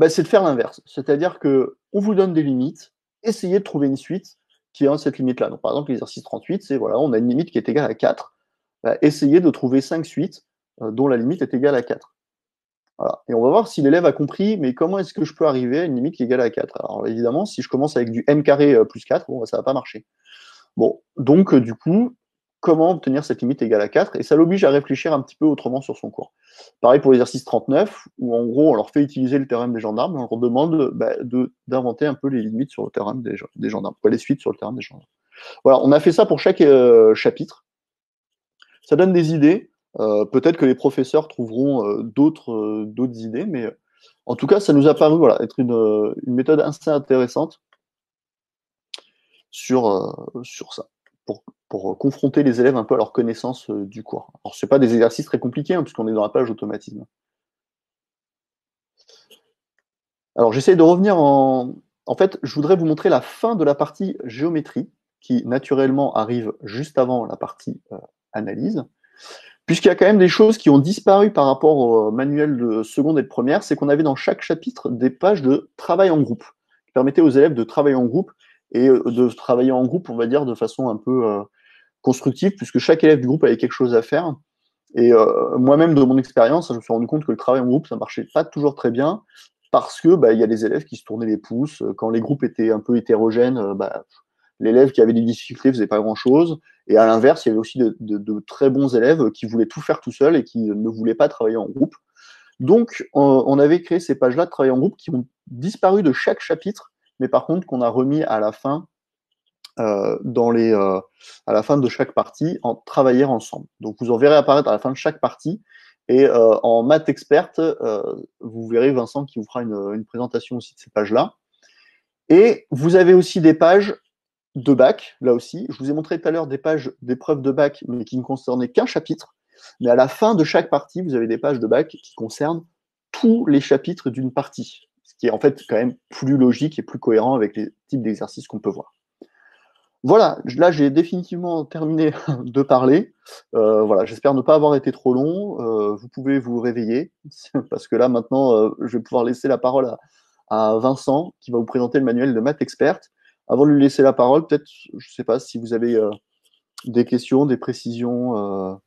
C'est de faire l'inverse. C'est-à-dire que on vous donne des limites, essayez de trouver une suite qui a cette limite-là. Donc, par exemple, l'exercice 38, c'est voilà, on a une limite qui est égale à 4. Essayez de trouver 5 suites dont la limite est égale à 4. Voilà. Et on va voir si l'élève a compris, mais comment est-ce que je peux arriver à une limite qui est égale à 4? Alors évidemment, si je commence avec du m carré plus 4, bon, ça va pas marcher. Bon, donc du coup, comment obtenir cette limite égale à 4? Et ça l'oblige à réfléchir un petit peu autrement sur son cours. Pareil pour l'exercice 39, où en gros, on leur fait utiliser le théorème des gendarmes, on leur demande d'inventer un peu les limites sur le théorème des gendarmes, les suites sur le théorème des gendarmes. Voilà, on a fait ça pour chaque chapitre. Ça donne des idées. Peut-être que les professeurs trouveront d'autres idées, mais en tout cas, ça nous a paru être une méthode assez intéressante sur ça, pour confronter les élèves un peu à leur connaissance du cours. Alors, ce n'est pas des exercices très compliqués, puisqu'on est dans la page automatisme. Alors, j'essaie de revenir En fait, je voudrais vous montrer la fin de la partie géométrie, qui naturellement arrive juste avant la partie analyse. Puisqu'il y a quand même des choses qui ont disparu par rapport au manuel de seconde et de première, c'est qu'on avait dans chaque chapitre des pages de travail en groupe, qui permettaient aux élèves de travailler en groupe, et de travailler en groupe, on va dire, de façon un peu constructive, puisque chaque élève du groupe avait quelque chose à faire. Et moi-même, de mon expérience, je me suis rendu compte que le travail en groupe, ça marchait pas toujours très bien, parce que il y a des élèves qui se tournaient les pouces. Quand les groupes étaient un peu hétérogènes, l'élève qui avait des difficultés faisait pas grand-chose. Et à l'inverse, il y avait aussi de très bons élèves qui voulaient tout faire tout seuls et qui ne voulaient pas travailler en groupe. Donc, on avait créé ces pages-là de travail en groupe qui ont disparu de chaque chapitre, mais par contre qu'on a remis à la fin, à la fin de chaque partie, en travailler ensemble. Donc, vous en verrez apparaître à la fin de chaque partie. Et en maths experte, vous verrez Vincent qui vous fera une présentation aussi de ces pages-là. Et vous avez aussi des pages de bac, là aussi. Je vous ai montré tout à l'heure des pages d'épreuves de bac, mais qui ne concernaient qu'un chapitre. Mais à la fin de chaque partie, vous avez des pages de bac qui concernent tous les chapitres d'une partie. Ce qui est en fait quand même plus logique et plus cohérent avec les types d'exercices qu'on peut voir. Voilà, là j'ai définitivement terminé de parler. Voilà, j'espère ne pas avoir été trop long. Vous pouvez vous réveiller, parce que là maintenant, je vais pouvoir laisser la parole à Vincent, qui va vous présenter le manuel de maths experte. Avant de lui laisser la parole, peut-être, je ne sais pas si vous avez des questions, des précisions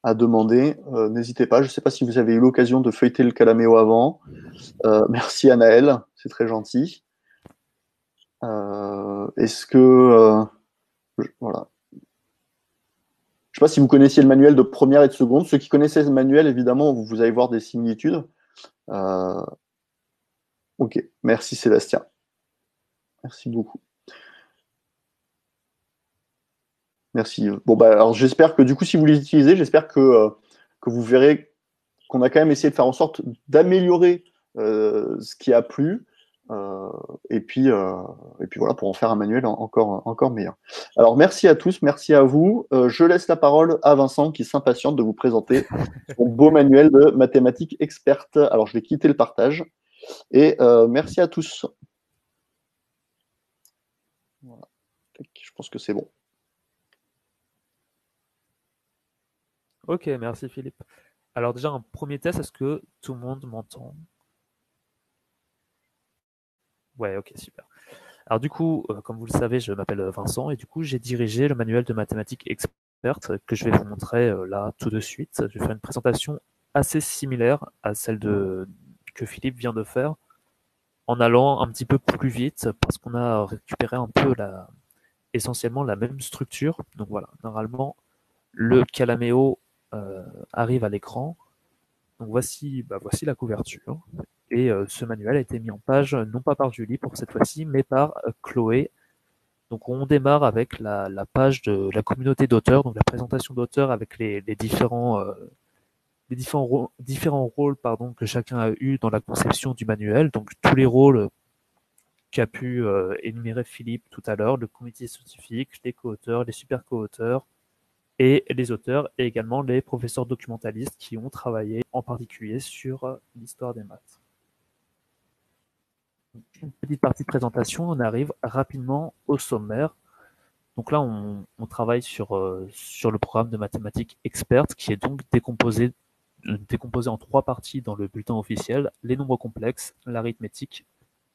à demander, n'hésitez pas. Je ne sais pas si vous avez eu l'occasion de feuilleter le Calaméo avant. Merci Anaël, c'est très gentil. Est-ce que... voilà. Je ne sais pas si vous connaissiez le manuel de première et de seconde. Ceux qui connaissaient ce manuel, évidemment, vous allez voir des similitudes. Ok, merci Sébastien. Merci beaucoup. Merci. Bon, alors j'espère que du coup, si vous les utilisez, j'espère que vous verrez qu'on a quand même essayé de faire en sorte d'améliorer ce qui a plu. Et puis voilà, pour en faire un manuel encore meilleur. Alors merci à tous, merci à vous. Je laisse la parole à Vincent qui s'impatiente de vous présenter son beau manuel de mathématiques experte. Alors je vais quitter le partage et merci à tous. Voilà. Je pense que c'est bon. Ok, merci Philippe. Alors déjà, un premier test, est-ce que tout le monde m'entend? Ouais, ok, super. Alors du coup, comme vous le savez, je m'appelle Vincent et du coup, j'ai dirigé le manuel de mathématiques experte que je vais vous montrer là tout de suite. Je vais faire une présentation assez similaire à celle que Philippe vient de faire, en allant un petit peu plus vite parce qu'on a récupéré un peu essentiellement la même structure. Donc voilà, normalement, le Calaméo arrive à l'écran. Donc voici la couverture. Et ce manuel a été mis en page, non pas par Julie pour cette fois-ci, mais par Chloé. Donc on démarre avec la page de la communauté d'auteurs, donc la présentation d'auteurs avec les différents rôles que chacun a eu dans la conception du manuel. Donc tous les rôles qu'a pu énumérer Philippe tout à l'heure, le comité scientifique, les co-auteurs, les super co-auteurs et les auteurs, et également les professeurs documentalistes qui ont travaillé en particulier sur l'histoire des maths. Une petite partie de présentation, on arrive rapidement au sommaire. Donc là, on travaille sur le programme de mathématiques experte qui est donc décomposé en 3 parties dans le bulletin officiel: les nombres complexes, l'arithmétique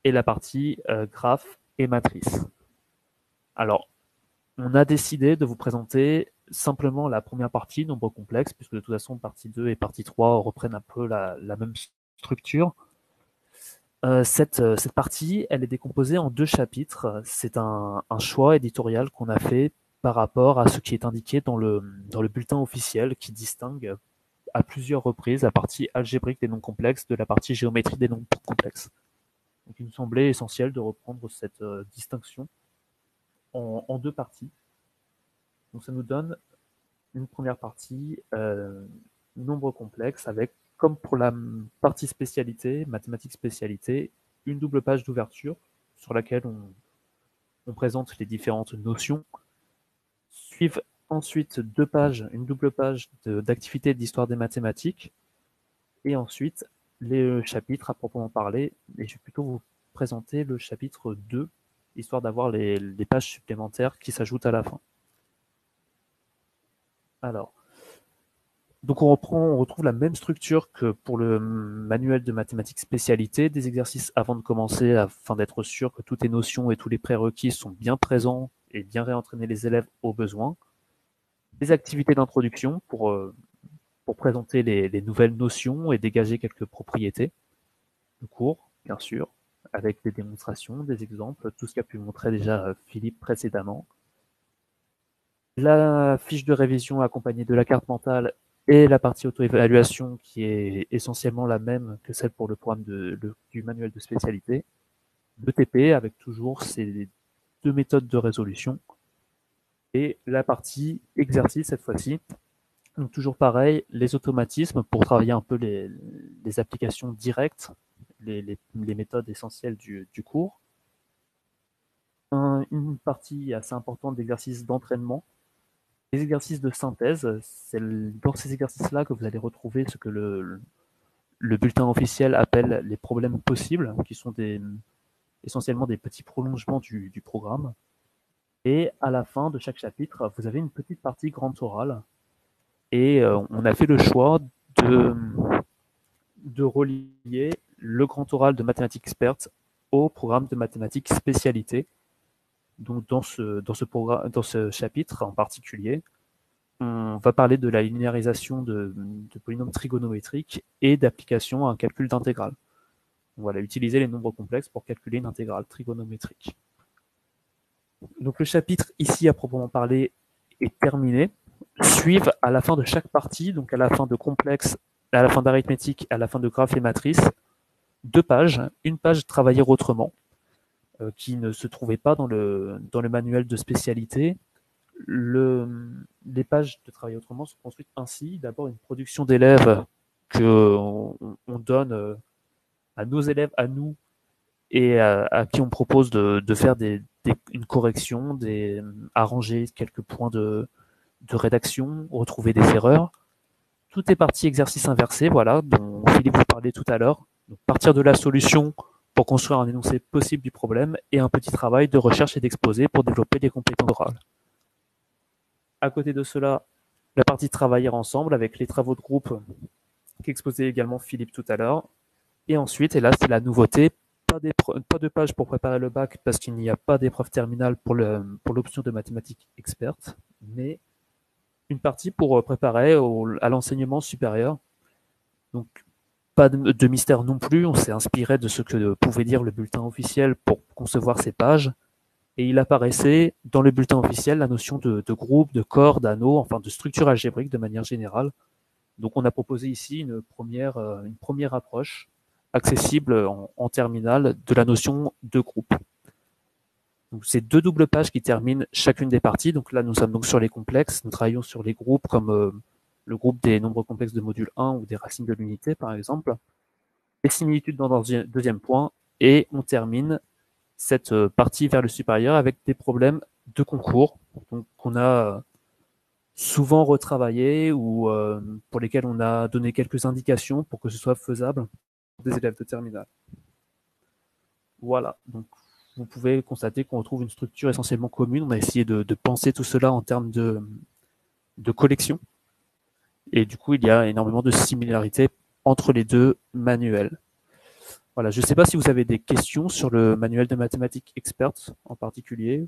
et la partie graphes et matrices. Alors, on a décidé de vous présenter simplement la première partie, nombres complexes, puisque de toute façon, partie 2 et partie 3 reprennent un peu la même structure. Cette partie, elle est décomposée en 2 chapitres. C'est un choix éditorial qu'on a fait par rapport à ce qui est indiqué dans le bulletin officiel, qui distingue à plusieurs reprises la partie algébrique des nombres complexes de la partie géométrie des nombres complexes. Donc il nous semblait essentiel de reprendre cette distinction en 2 parties. Donc ça nous donne une première partie, nombres complexes, avec, comme pour la partie spécialité, mathématiques spécialité, une double page d'ouverture sur laquelle on présente les différentes notions. Suivent ensuite 2 pages, une double page d'activité d'histoire des mathématiques, et ensuite les chapitres à proprement parler. Et je vais plutôt vous présenter le chapitre 2, histoire d'avoir les pages supplémentaires qui s'ajoutent à la fin. Alors, donc on retrouve la même structure que pour le manuel de mathématiques spécialité, des exercices avant de commencer afin d'être sûr que toutes les notions et tous les prérequis sont bien présents et bien réentraîner les élèves aux besoins. Des activités d'introduction pour présenter les nouvelles notions et dégager quelques propriétés. Le cours, bien sûr, avec des démonstrations, des exemples, tout ce qu'a pu montrer déjà Philippe précédemment. La fiche de révision accompagnée de la carte mentale et la partie auto-évaluation qui est essentiellement la même que celle pour le programme du manuel de spécialité. Le TP avec toujours ces 2 méthodes de résolution. Et la partie exercice cette fois-ci. Donc toujours pareil, les automatismes pour travailler un peu les applications directes, les méthodes essentielles du cours. Une partie assez importante d'exercices d'entraînement. Les exercices de synthèse, c'est dans ces exercices-là que vous allez retrouver ce que le bulletin officiel appelle les problèmes possibles, qui sont essentiellement des petits prolongements du programme. Et à la fin de chaque chapitre, vous avez une petite partie grande orale. Et on a fait le choix de relier le grand oral de mathématiques expertes au programme de mathématiques spécialité. Donc dans ce chapitre en particulier, on va parler de la linéarisation de polynômes trigonométriques et d'application à un calcul d'intégrale. Voilà, utiliser les nombres complexes pour calculer une intégrale trigonométrique. Donc le chapitre ici à proprement parler est terminé. Suivent à la fin de chaque partie, donc à la fin de complexe, à la fin d'arithmétique, à la fin de graphes et matrices, 2 pages, une page travailler autrement, qui ne se trouvait pas dans le manuel de spécialité. Les pages de travailler autrement sont construites ainsi. D'abord, une production d'élèves qu'on donne à nos élèves, à nous, et à qui on propose de faire une correction, arranger quelques points de rédaction, retrouver des erreurs. Tout est parti exercice inversé, voilà, dont Philippe vous parlait tout à l'heure. Partir de la solution pour construire un énoncé possible du problème et un petit travail de recherche et d'exposé pour développer des compétences orales. À côté de cela, la partie travailler ensemble avec les travaux de groupe qu'exposait également Philippe tout à l'heure. Et ensuite, et là c'est la nouveauté, pas de page pour préparer le bac parce qu'il n'y a pas d'épreuve terminale pour l'option de mathématiques experte, mais une partie pour préparer à l'enseignement supérieur. Donc, pas de mystère non plus, on s'est inspiré de ce que pouvait dire le bulletin officiel pour concevoir ces pages. Et il apparaissait dans le bulletin officiel la notion de groupe, de corps, d'anneau, enfin de structure algébrique de manière générale. Donc on a proposé ici une première approche accessible en terminale de la notion de groupe. Donc c'est 2 doubles pages qui terminent chacune des parties. Donc là nous sommes donc sur les complexes, nous travaillons sur les groupes comme le groupe des nombres complexes de module 1 ou des racines de l'unité par exemple. Les similitudes dans le deuxième point, et on termine cette partie vers le supérieur avec des problèmes de concours donc, qu'on a souvent retravaillé ou pour lesquels on a donné quelques indications pour que ce soit faisable pour des élèves de terminale. Voilà, donc vous pouvez constater qu'on retrouve une structure essentiellement commune. On a essayé de penser tout cela en termes de collection. Et du coup, il y a énormément de similarités entre les deux manuels. Voilà, je ne sais pas si vous avez des questions sur le manuel de mathématiques expert en particulier.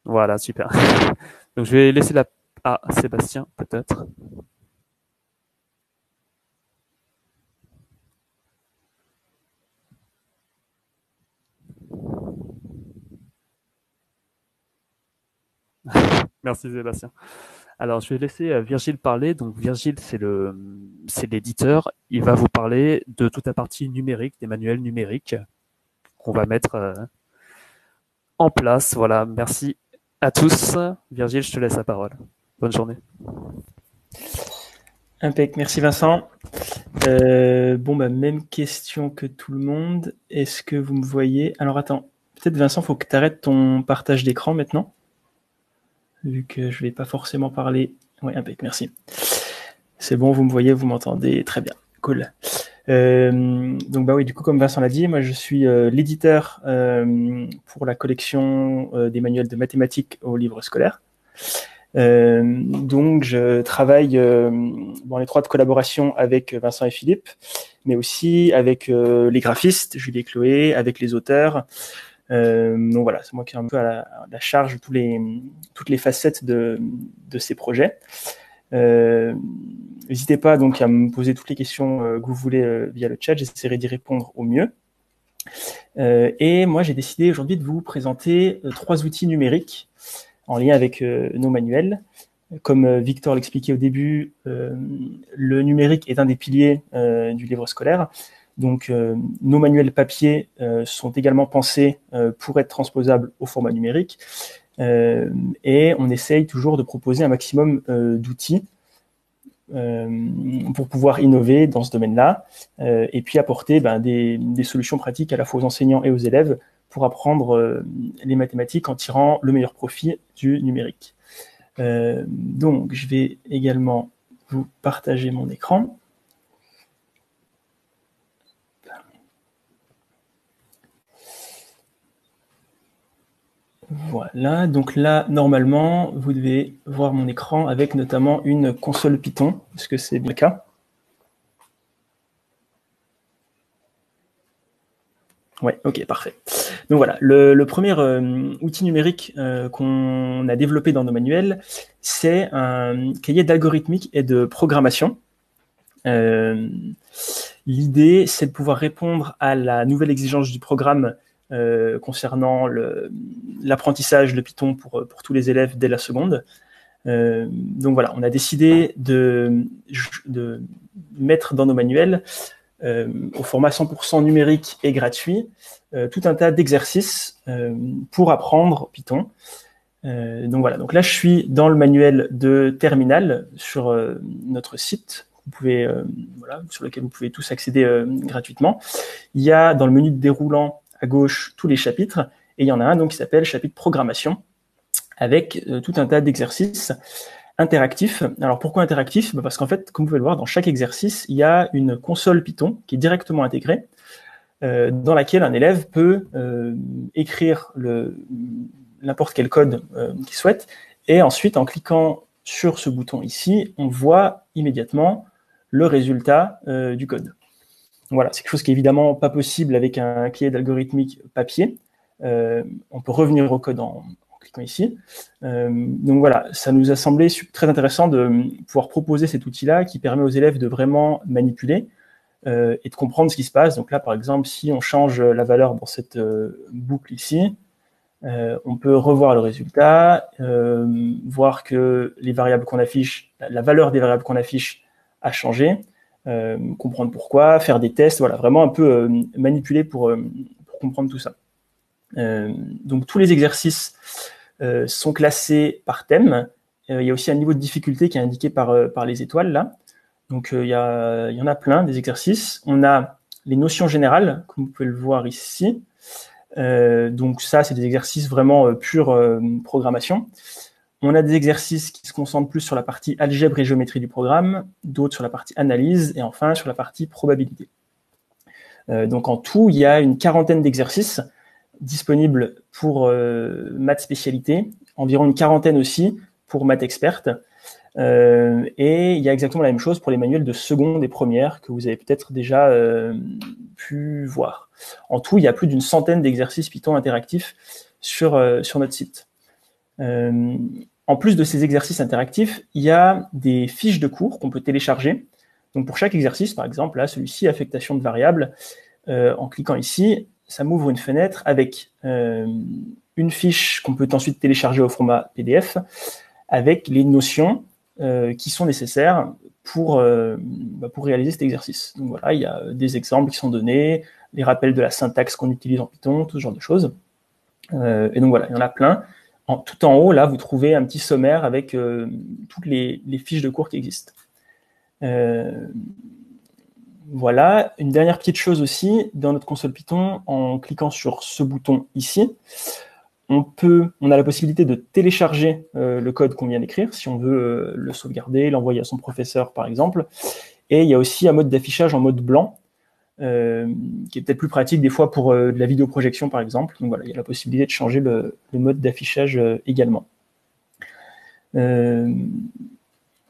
Voilà, super. Donc je vais laisser à Sébastien, peut-être. Merci Sébastien. Alors, je vais laisser Virgile parler. Donc, Virgile, c'est l'éditeur. Il va vous parler de toute la partie numérique, des manuels numériques qu'on va mettre en place. Voilà, merci à tous. Virgile, je te laisse la parole. Bonne journée. Impec, merci Vincent. Même question que tout le monde. Est-ce que vous me voyez? Alors attends, peut-être Vincent, il faut que tu arrêtes ton partage d'écran maintenant. Vu que je ne vais pas forcément parler. Oui, impec, merci. C'est bon, vous me voyez, vous m'entendez, très bien, cool. Du coup, comme Vincent l'a dit, moi je suis l'éditeur pour la collection des manuels de mathématiques aux livres scolaires. Donc je travaille en étroite collaboration avec Vincent et Philippe, mais aussi avec les graphistes, Julie et Chloé, avec les auteurs. Donc voilà, c'est moi qui ai un peu à la charge toutes les facettes de ces projets. N'hésitez pas donc à me poser toutes les questions que vous voulez via le chat, j'essaierai d'y répondre au mieux. Et moi j'ai décidé aujourd'hui de vous présenter 3 outils numériques en lien avec nos manuels. Comme Victor l'expliquait au début, le numérique est un des piliers du livre scolaire. Donc, nos manuels papier sont également pensés pour être transposables au format numérique. Et on essaye toujours de proposer un maximum d'outils pour pouvoir innover dans ce domaine-là et puis apporter des solutions pratiques à la fois aux enseignants et aux élèves pour apprendre les mathématiques en tirant le meilleur profit du numérique. Donc, je vais également vous partager mon écran. Voilà, donc là, normalement, vous devez voir mon écran avec notamment une console Python. Est-ce que c'est bien le cas? Oui, ok, parfait. Donc voilà, le premier outil numérique qu'on a développé dans nos manuels, c'est un cahier d'algorithmique et de programmation. L'idée, c'est de pouvoir répondre à la nouvelle exigence du programme concernant l'apprentissage de Python pour tous les élèves dès la seconde. Donc voilà, on a décidé de mettre dans nos manuels au format 100% numérique et gratuit tout un tas d'exercices pour apprendre Python. Donc voilà, donc là je suis dans le manuel de terminale sur notre site. Vous pouvez, sur lequel vous pouvez tous accéder gratuitement. Il y a dans le menu de déroulant à gauche tous les chapitres, et il y en a un donc qui s'appelle chapitre programmation, avec tout un tas d'exercices interactifs. Alors pourquoi interactifs? Parce qu'en fait, comme vous pouvez le voir, dans chaque exercice, il y a une console Python qui est directement intégrée, dans laquelle un élève peut écrire n'importe quel code qu'il souhaite, et ensuite, en cliquant sur ce bouton ici, on voit immédiatement le résultat du code. Voilà, c'est quelque chose qui est évidemment pas possible avec un cahier d'algorithmique papier. On peut revenir au code en cliquant ici. Donc voilà, ça nous a semblé très intéressant de pouvoir proposer cet outil-là qui permet aux élèves de vraiment manipuler et de comprendre ce qui se passe. Donc là, par exemple, si on change la valeur dans cette boucle ici, on peut revoir le résultat, voir que les variables qu'on affiche, la valeur des variables qu'on affiche a changé, comprendre pourquoi, faire des tests, voilà, vraiment un peu manipuler pour comprendre tout ça. Donc tous les exercices sont classés par thème. Il y a aussi un niveau de difficulté qui est indiqué par les étoiles là. Donc il y en a plein des exercices. On a les notions générales, comme vous pouvez le voir ici. Donc ça, c'est des exercices vraiment pure programmation. On a des exercices qui se concentrent plus sur la partie algèbre et géométrie du programme, d'autres sur la partie analyse, et enfin sur la partie probabilité. Donc en tout, il y a une quarantaine d'exercices disponibles pour maths spécialité, environ une quarantaine aussi pour maths experte. Et il y a exactement la même chose pour les manuels de seconde et première que vous avez peut-être déjà pu voir. En tout, il y a plus d'une centaine d'exercices Python interactifs sur notre site. En plus de ces exercices interactifs, il y a des fiches de cours qu'on peut télécharger. Donc pour chaque exercice, par exemple, là, celui-ci, affectation de variables, en cliquant ici, ça m'ouvre une fenêtre avec une fiche qu'on peut ensuite télécharger au format PDF avec les notions qui sont nécessaires pour réaliser cet exercice. Donc voilà, il y a des exemples qui sont donnés, les rappels de la syntaxe qu'on utilise en Python, tout ce genre de choses. Et donc voilà, il y en a plein. Tout en haut, là, vous trouvez un petit sommaire avec toutes les fiches de cours qui existent. Voilà, une dernière petite chose aussi, dans notre console Python, en cliquant sur ce bouton ici, on a la possibilité de télécharger le code qu'on vient d'écrire, si on veut le sauvegarder, l'envoyer à son professeur, par exemple. Et il y a aussi un mode d'affichage en mode blanc, qui est peut-être plus pratique des fois pour de la vidéoprojection, par exemple. Donc voilà, il y a la possibilité de changer le mode d'affichage également.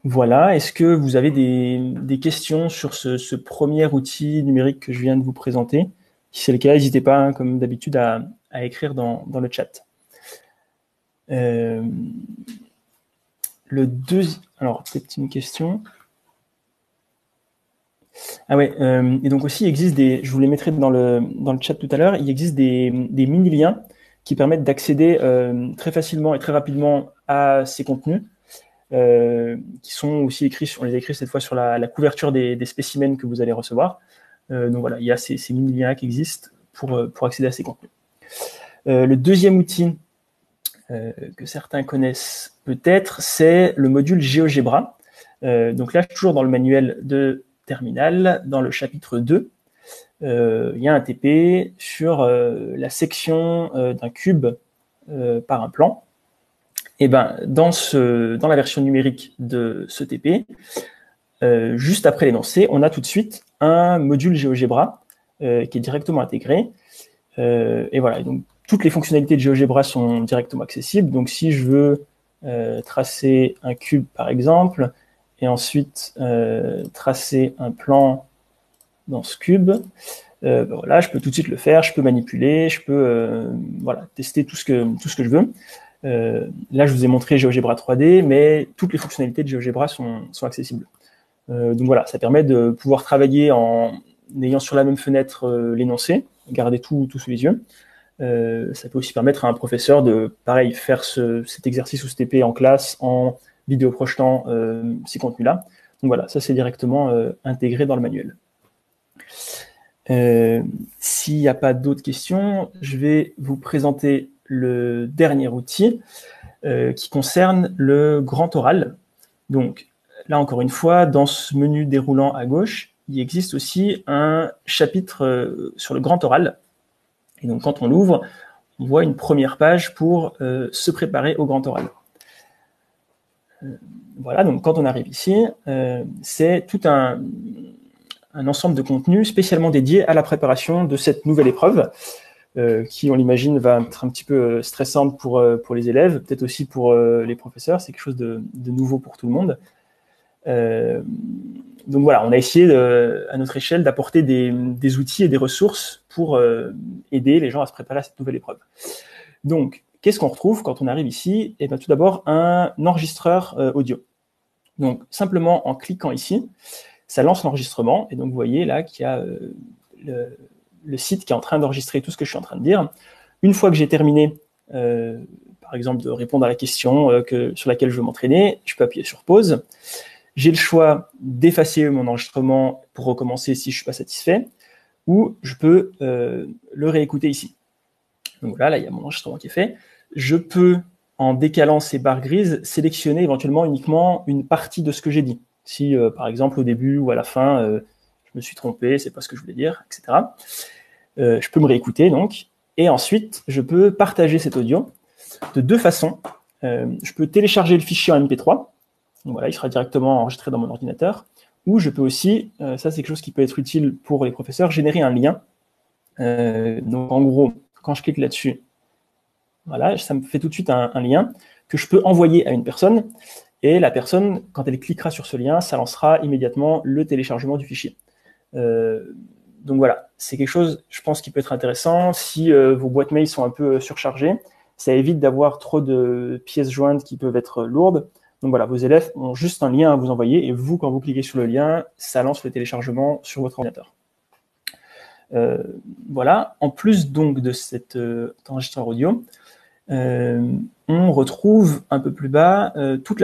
Voilà, est-ce que vous avez des questions sur ce premier outil numérique que je viens de vous présenter? Si c'est le cas, n'hésitez pas, hein, comme d'habitude, à écrire dans le chat. Alors, peut-être une question. Ah ouais, et donc aussi, il existe je vous les mettrai dans le chat tout à l'heure, il existe des mini-liens qui permettent d'accéder très facilement et très rapidement à ces contenus, qui sont aussi écrits, on les a écrits cette fois sur la couverture des spécimens que vous allez recevoir. Donc voilà, il y a ces mini-liens qui existent pour accéder à ces contenus. Le deuxième outil que certains connaissent peut-être, c'est le module GeoGebra. Donc là, toujours dans le manuel de terminal, dans le chapitre 2, il y a un TP sur la section d'un cube par un plan. Et ben, dans la version numérique de ce TP, juste après l'énoncé, on a tout de suite un module GeoGebra qui est directement intégré. Et voilà, donc toutes les fonctionnalités de GeoGebra sont directement accessibles. Donc si je veux tracer un cube par exemple, et ensuite tracer un plan dans ce cube, voilà, je peux tout de suite le faire, je peux manipuler, je peux voilà, tester tout ce que je veux. Là, je vous ai montré GeoGebra 3D, mais toutes les fonctionnalités de GeoGebra sont accessibles. Donc voilà, ça permet de pouvoir travailler en ayant sur la même fenêtre l'énoncé, garder tout sous les yeux. Ça peut aussi permettre à un professeur de, pareil, faire cet exercice ou ce TP en classe en vidéo projetant ces contenus-là. Donc voilà, ça c'est directement intégré dans le manuel. S'il n'y a pas d'autres questions, je vais vous présenter le dernier outil qui concerne le grand oral. Donc là, encore une fois, dans ce menu déroulant à gauche, il existe aussi un chapitre sur le grand oral. Et donc, quand on l'ouvre, on voit une première page pour se préparer au grand oral. Voilà, donc quand on arrive ici, c'est tout un ensemble de contenus spécialement dédiés à la préparation de cette nouvelle épreuve, qui, on l'imagine, va être un petit peu stressante pour les élèves, peut-être aussi pour les professeurs. C'est quelque chose de nouveau pour tout le monde. Donc voilà, on a essayé à notre échelle d'apporter des outils et des ressources pour aider les gens à se préparer à cette nouvelle épreuve. Donc, qu'est-ce qu'on retrouve quand on arrive ici? Eh bien, tout d'abord, un enregistreur audio. Donc, simplement en cliquant ici, ça lance l'enregistrement. Et donc, vous voyez là qu'il y a le site qui est en train d'enregistrer tout ce que je suis en train de dire. Une fois que j'ai terminé, par exemple, de répondre à la question sur laquelle je veux m'entraîner, je peux appuyer sur pause. J'ai le choix d'effacer mon enregistrement pour recommencer si je ne suis pas satisfait, ou je peux le réécouter ici. Donc voilà, là, il y a mon enregistrement qui est fait. Je peux, en décalant ces barres grises, sélectionner éventuellement uniquement une partie de ce que j'ai dit. Si, par exemple, au début ou à la fin, je me suis trompé, c'est pas ce que je voulais dire, etc. Je peux me réécouter donc, et ensuite je peux partager cet audio de deux façons. Je peux télécharger le fichier en MP3, donc voilà, il sera directement enregistré dans mon ordinateur, ou je peux aussi, ça c'est quelque chose qui peut être utile pour les professeurs, générer un lien. Donc en gros, quand je clique là-dessus, voilà, ça me fait tout de suite un lien que je peux envoyer à une personne, et la personne, quand elle cliquera sur ce lien, ça lancera immédiatement le téléchargement du fichier. Donc voilà, c'est quelque chose, je pense, qui peut être intéressant. Si vos boîtes mail sont un peu surchargées, ça évite d'avoir trop de pièces jointes qui peuvent être lourdes. Donc voilà, vos élèves ont juste un lien à vous envoyer, et vous, quand vous cliquez sur le lien, ça lance le téléchargement sur votre ordinateur. Voilà, en plus donc de cet enregistreur audio, on retrouve un peu plus bas tout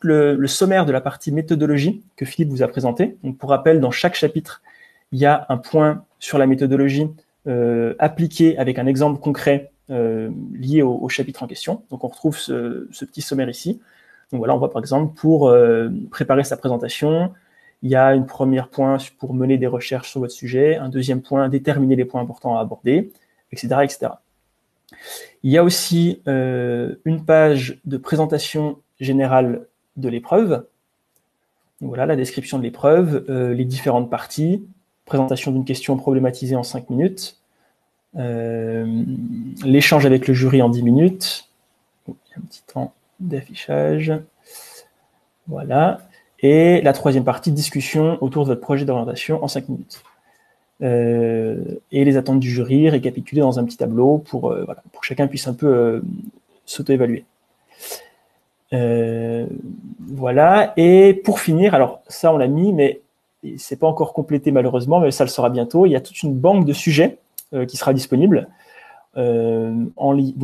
le sommaire de la partie méthodologie que Philippe vous a présenté. Donc, pour rappel, dans chaque chapitre, il y a un point sur la méthodologie appliqué avec un exemple concret lié au chapitre en question. Donc on retrouve ce petit sommaire ici. Donc voilà, on voit par exemple pour préparer sa présentation, il y a un premier point pour mener des recherches sur votre sujet, un deuxième point, déterminer les points importants à aborder, etc., etc. Il y a aussi une page de présentation générale de l'épreuve. Voilà la description de l'épreuve, les différentes parties, présentation d'une question problématisée en 5 minutes, l'échange avec le jury en 10 minutes, il y a un petit temps d'affichage, voilà, et la troisième partie, discussion autour de votre projet d'orientation en 5 minutes. Et les attentes du jury récapitulées dans un petit tableau pour que chacun puisse un peu s'auto-évaluer. Voilà, et pour finir, alors ça on l'a mis, mais c'est pas encore complété malheureusement, mais ça le sera bientôt, il y a toute une banque de sujets qui sera disponible. Donc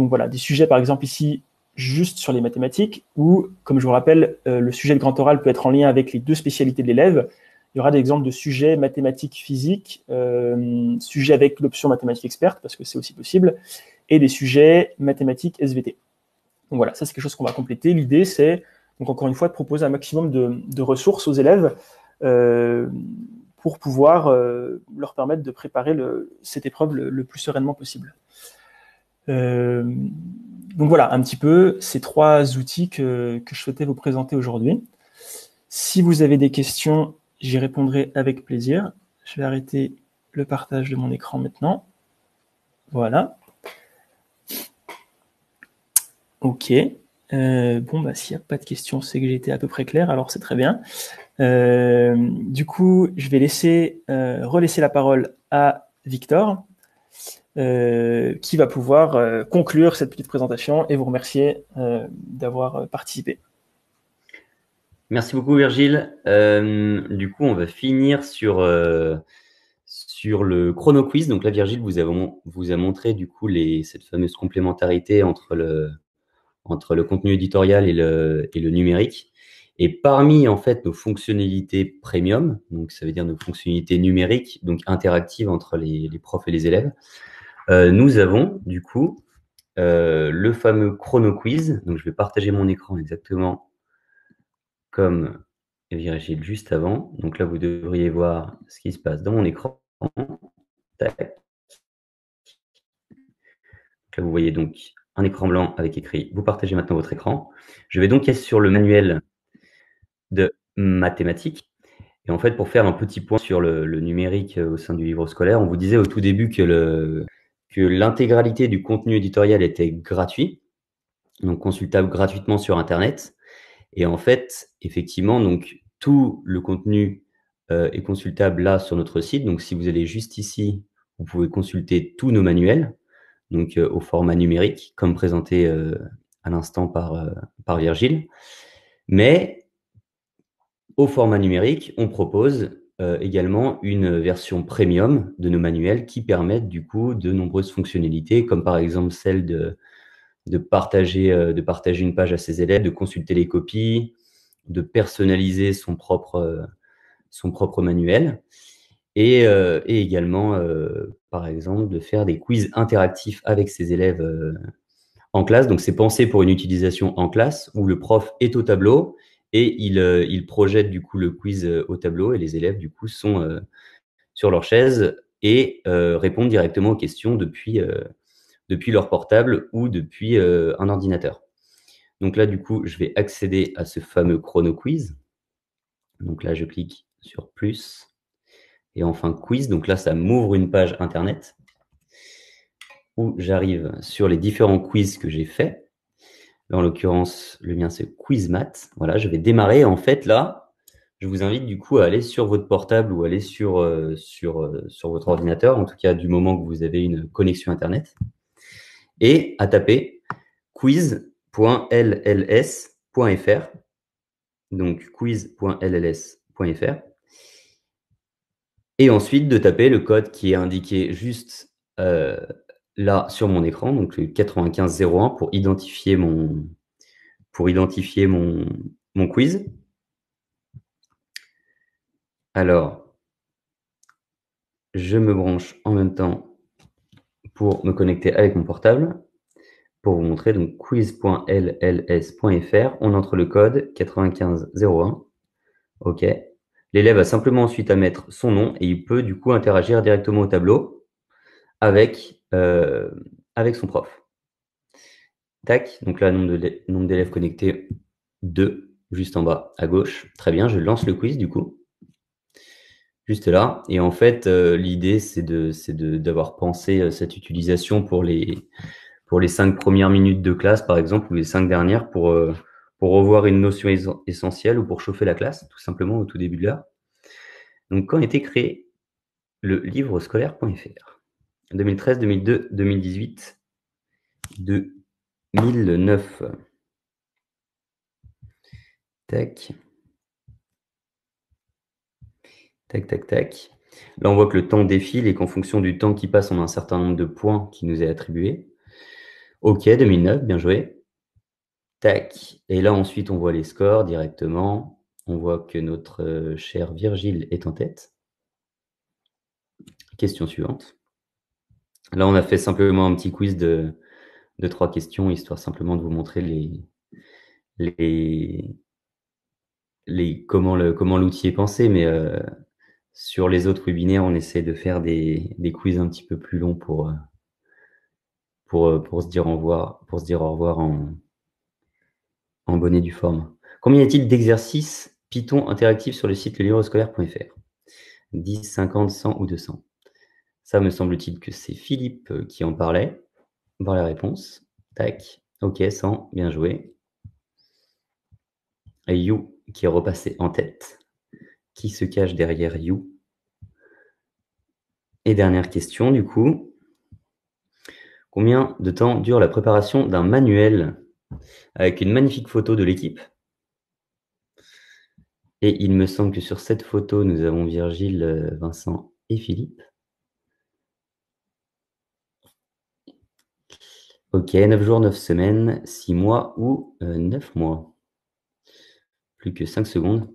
voilà, des sujets par exemple ici, juste sur les mathématiques, ou comme je vous rappelle, le sujet de grand oral peut être en lien avec les deux spécialités de l'élève. Il y aura des exemples de sujets mathématiques physiques, sujets avec l'option mathématiques experte, parce que c'est aussi possible, et des sujets mathématiques SVT. Donc voilà, ça c'est quelque chose qu'on va compléter. L'idée c'est, donc encore une fois, de proposer un maximum de ressources aux élèves pour pouvoir leur permettre de préparer cette épreuve le plus sereinement possible. Donc voilà, un petit peu ces trois outils que je souhaitais vous présenter aujourd'hui. Si vous avez des questions, j'y répondrai avec plaisir. Je vais arrêter le partage de mon écran maintenant. Voilà. Ok. Bon, bah, s'il n'y a pas de questions, c'est que j'ai été à peu près clair, alors c'est très bien. Du coup, je vais relaisser la parole à Victor, qui va pouvoir conclure cette petite présentation et vous remercier d'avoir participé. Merci beaucoup Virgile. Du coup, on va finir sur le chrono quiz. Donc là, Virgile vous a montré du coup cette fameuse complémentarité entre le contenu éditorial et le numérique. Et parmi en fait nos fonctionnalités premium, donc ça veut dire nos fonctionnalités numériques, donc interactives entre les profs et les élèves, nous avons du coup le fameux chrono quiz. Donc je vais partager mon écran exactement comme Virgile juste avant. Donc là, vous devriez voir ce qui se passe dans mon écran. Tac. Là, vous voyez donc un écran blanc avec écrit « Vous partagez maintenant votre écran ». Je vais donc être sur le manuel de mathématiques. Et en fait, pour faire un petit point sur le numérique au sein du livre scolaire, on vous disait au tout début que l'intégralité du contenu éditorial était gratuit, donc consultable gratuitement sur Internet. Et en fait, effectivement, donc tout le contenu est consultable là sur notre site. Donc, si vous allez juste ici, vous pouvez consulter tous nos manuels, donc au format numérique, comme présenté à l'instant par Virgile. Mais au format numérique, on propose également une version premium de nos manuels qui permettent du coup de nombreuses fonctionnalités, comme par exemple celle de partager une page à ses élèves, de consulter les copies, de personnaliser son propre manuel et également, par exemple, de faire des quiz interactifs avec ses élèves en classe. Donc, c'est pensé pour une utilisation en classe où le prof est au tableau et il projette du coup le quiz au tableau et les élèves du coup sont sur leur chaise et répondre directement aux questions depuis leur portable ou depuis un ordinateur. Donc là, du coup, je vais accéder à ce fameux chrono quiz. Donc là, je clique sur plus et enfin quiz. Donc là, ça m'ouvre une page internet où j'arrive sur les différents quiz que j'ai faits. Là, en l'occurrence, le mien, c'est Quizmat. Voilà, je vais démarrer. En fait, là, je vous invite du coup à aller sur votre portable ou aller sur votre ordinateur, en tout cas du moment que vous avez une connexion Internet, et à taper quiz.lls.fr. Donc, quiz.lls.fr. Et ensuite, de taper le code qui est indiqué juste là sur mon écran, donc le 9501 pour identifier mon quiz. Alors, je me branche en même temps pour me connecter avec mon portable pour vous montrer donc quiz.lls.fr. On entre le code 9501. OK. L'élève a simplement ensuite à mettre son nom et il peut du coup interagir directement au tableau avec son prof. Tac. Donc là, nombre d'élèves connectés, 2, juste en bas à gauche. Très bien, je lance le quiz du coup. Juste là. Et en fait, l'idée, c'est d'avoir pensé cette utilisation pour les 5 premières minutes de classe, par exemple, ou les 5 dernières, pour revoir une notion essentielle ou pour chauffer la classe, tout simplement, au tout début de l'heure. Donc, quand a été créé le livre scolaire.fr 2013, 2002, 2018, 2009. Tac. Tac, tac, tac. Là, on voit que le temps défile et qu'en fonction du temps qui passe, on a un certain nombre de points qui nous est attribué. OK, 2009, bien joué. Tac. Et là, ensuite, on voit les scores directement. On voit que notre cher Virgile est en tête. Question suivante. Là, on a fait simplement un petit quiz de 3 questions, histoire simplement de vous montrer comment l'outil est pensé. Mais sur les autres webinaires, on essaie de faire des quiz un petit peu plus longs pour se dire au revoir en bonne et due forme. Combien y a-t-il d'exercices Python interactifs sur le site lelivrescolaire.fr 10, 50, 100 ou 200? Ça me semble-t-il que c'est Philippe qui en parlait. Voir la réponse. Tac. OK, 100. Bien joué. Et You qui est repassé en tête. Qui se cache derrière You? Et dernière question, du coup. Combien de temps dure la préparation d'un manuel avec une magnifique photo de l'équipe? Et il me semble que sur cette photo, nous avons Virgile, Vincent et Philippe. OK, 9 jours, 9 semaines, 6 mois ou 9 mois. Plus que 5 secondes.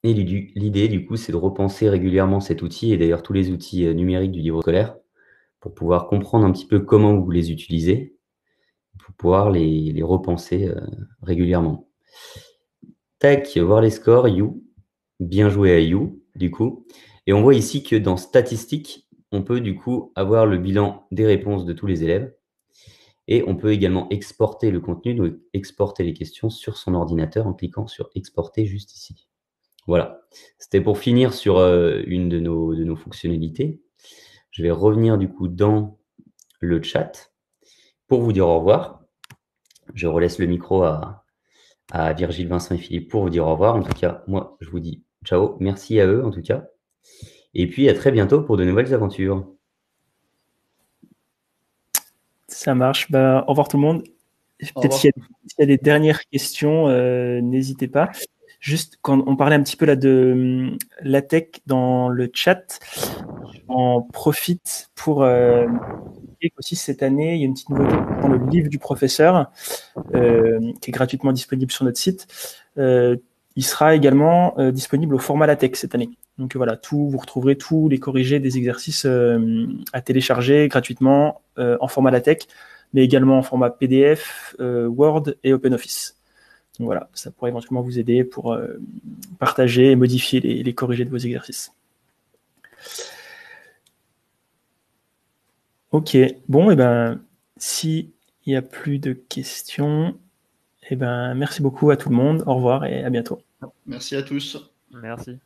Et l'idée, du coup, c'est de repenser régulièrement cet outil et d'ailleurs tous les outils numériques du livre scolaire pour pouvoir comprendre un petit peu comment vous les utilisez, pour pouvoir les repenser régulièrement. Tac, voir les scores, You. Bien joué à You, du coup. Et on voit ici que dans Statistiques, on peut du coup avoir le bilan des réponses de tous les élèves. Et on peut également exporter le contenu, donc exporter les questions sur son ordinateur en cliquant sur Exporter juste ici. Voilà. C'était pour finir sur une de nos fonctionnalités. Je vais revenir du coup dans le chat pour vous dire au revoir. Je relaisse le micro à Virgile, Vincent et Philippe pour vous dire au revoir. En tout cas, moi, je vous dis ciao. Merci à eux, en tout cas. Et puis, à très bientôt pour de nouvelles aventures. Ça marche. Au revoir tout le monde. Peut-être s'il y a des dernières questions, n'hésitez pas. Juste quand on parlait un petit peu là de LaTeX dans le chat, j'en profite pour dire qu'aussi cette année, il y a une petite nouveauté dans le livre du professeur qui est gratuitement disponible sur notre site. Il sera également disponible au format LaTeX cette année. Donc voilà, vous retrouverez tous les corrigés des exercices à télécharger gratuitement en format LaTeX, mais également en format PDF, Word et OpenOffice. Donc voilà, ça pourrait éventuellement vous aider pour partager et modifier les corrigés de vos exercices. Ok, bon, et ben, s'il n'y a plus de questions, et ben, merci beaucoup à tout le monde. Au revoir et à bientôt. Merci à tous. Merci.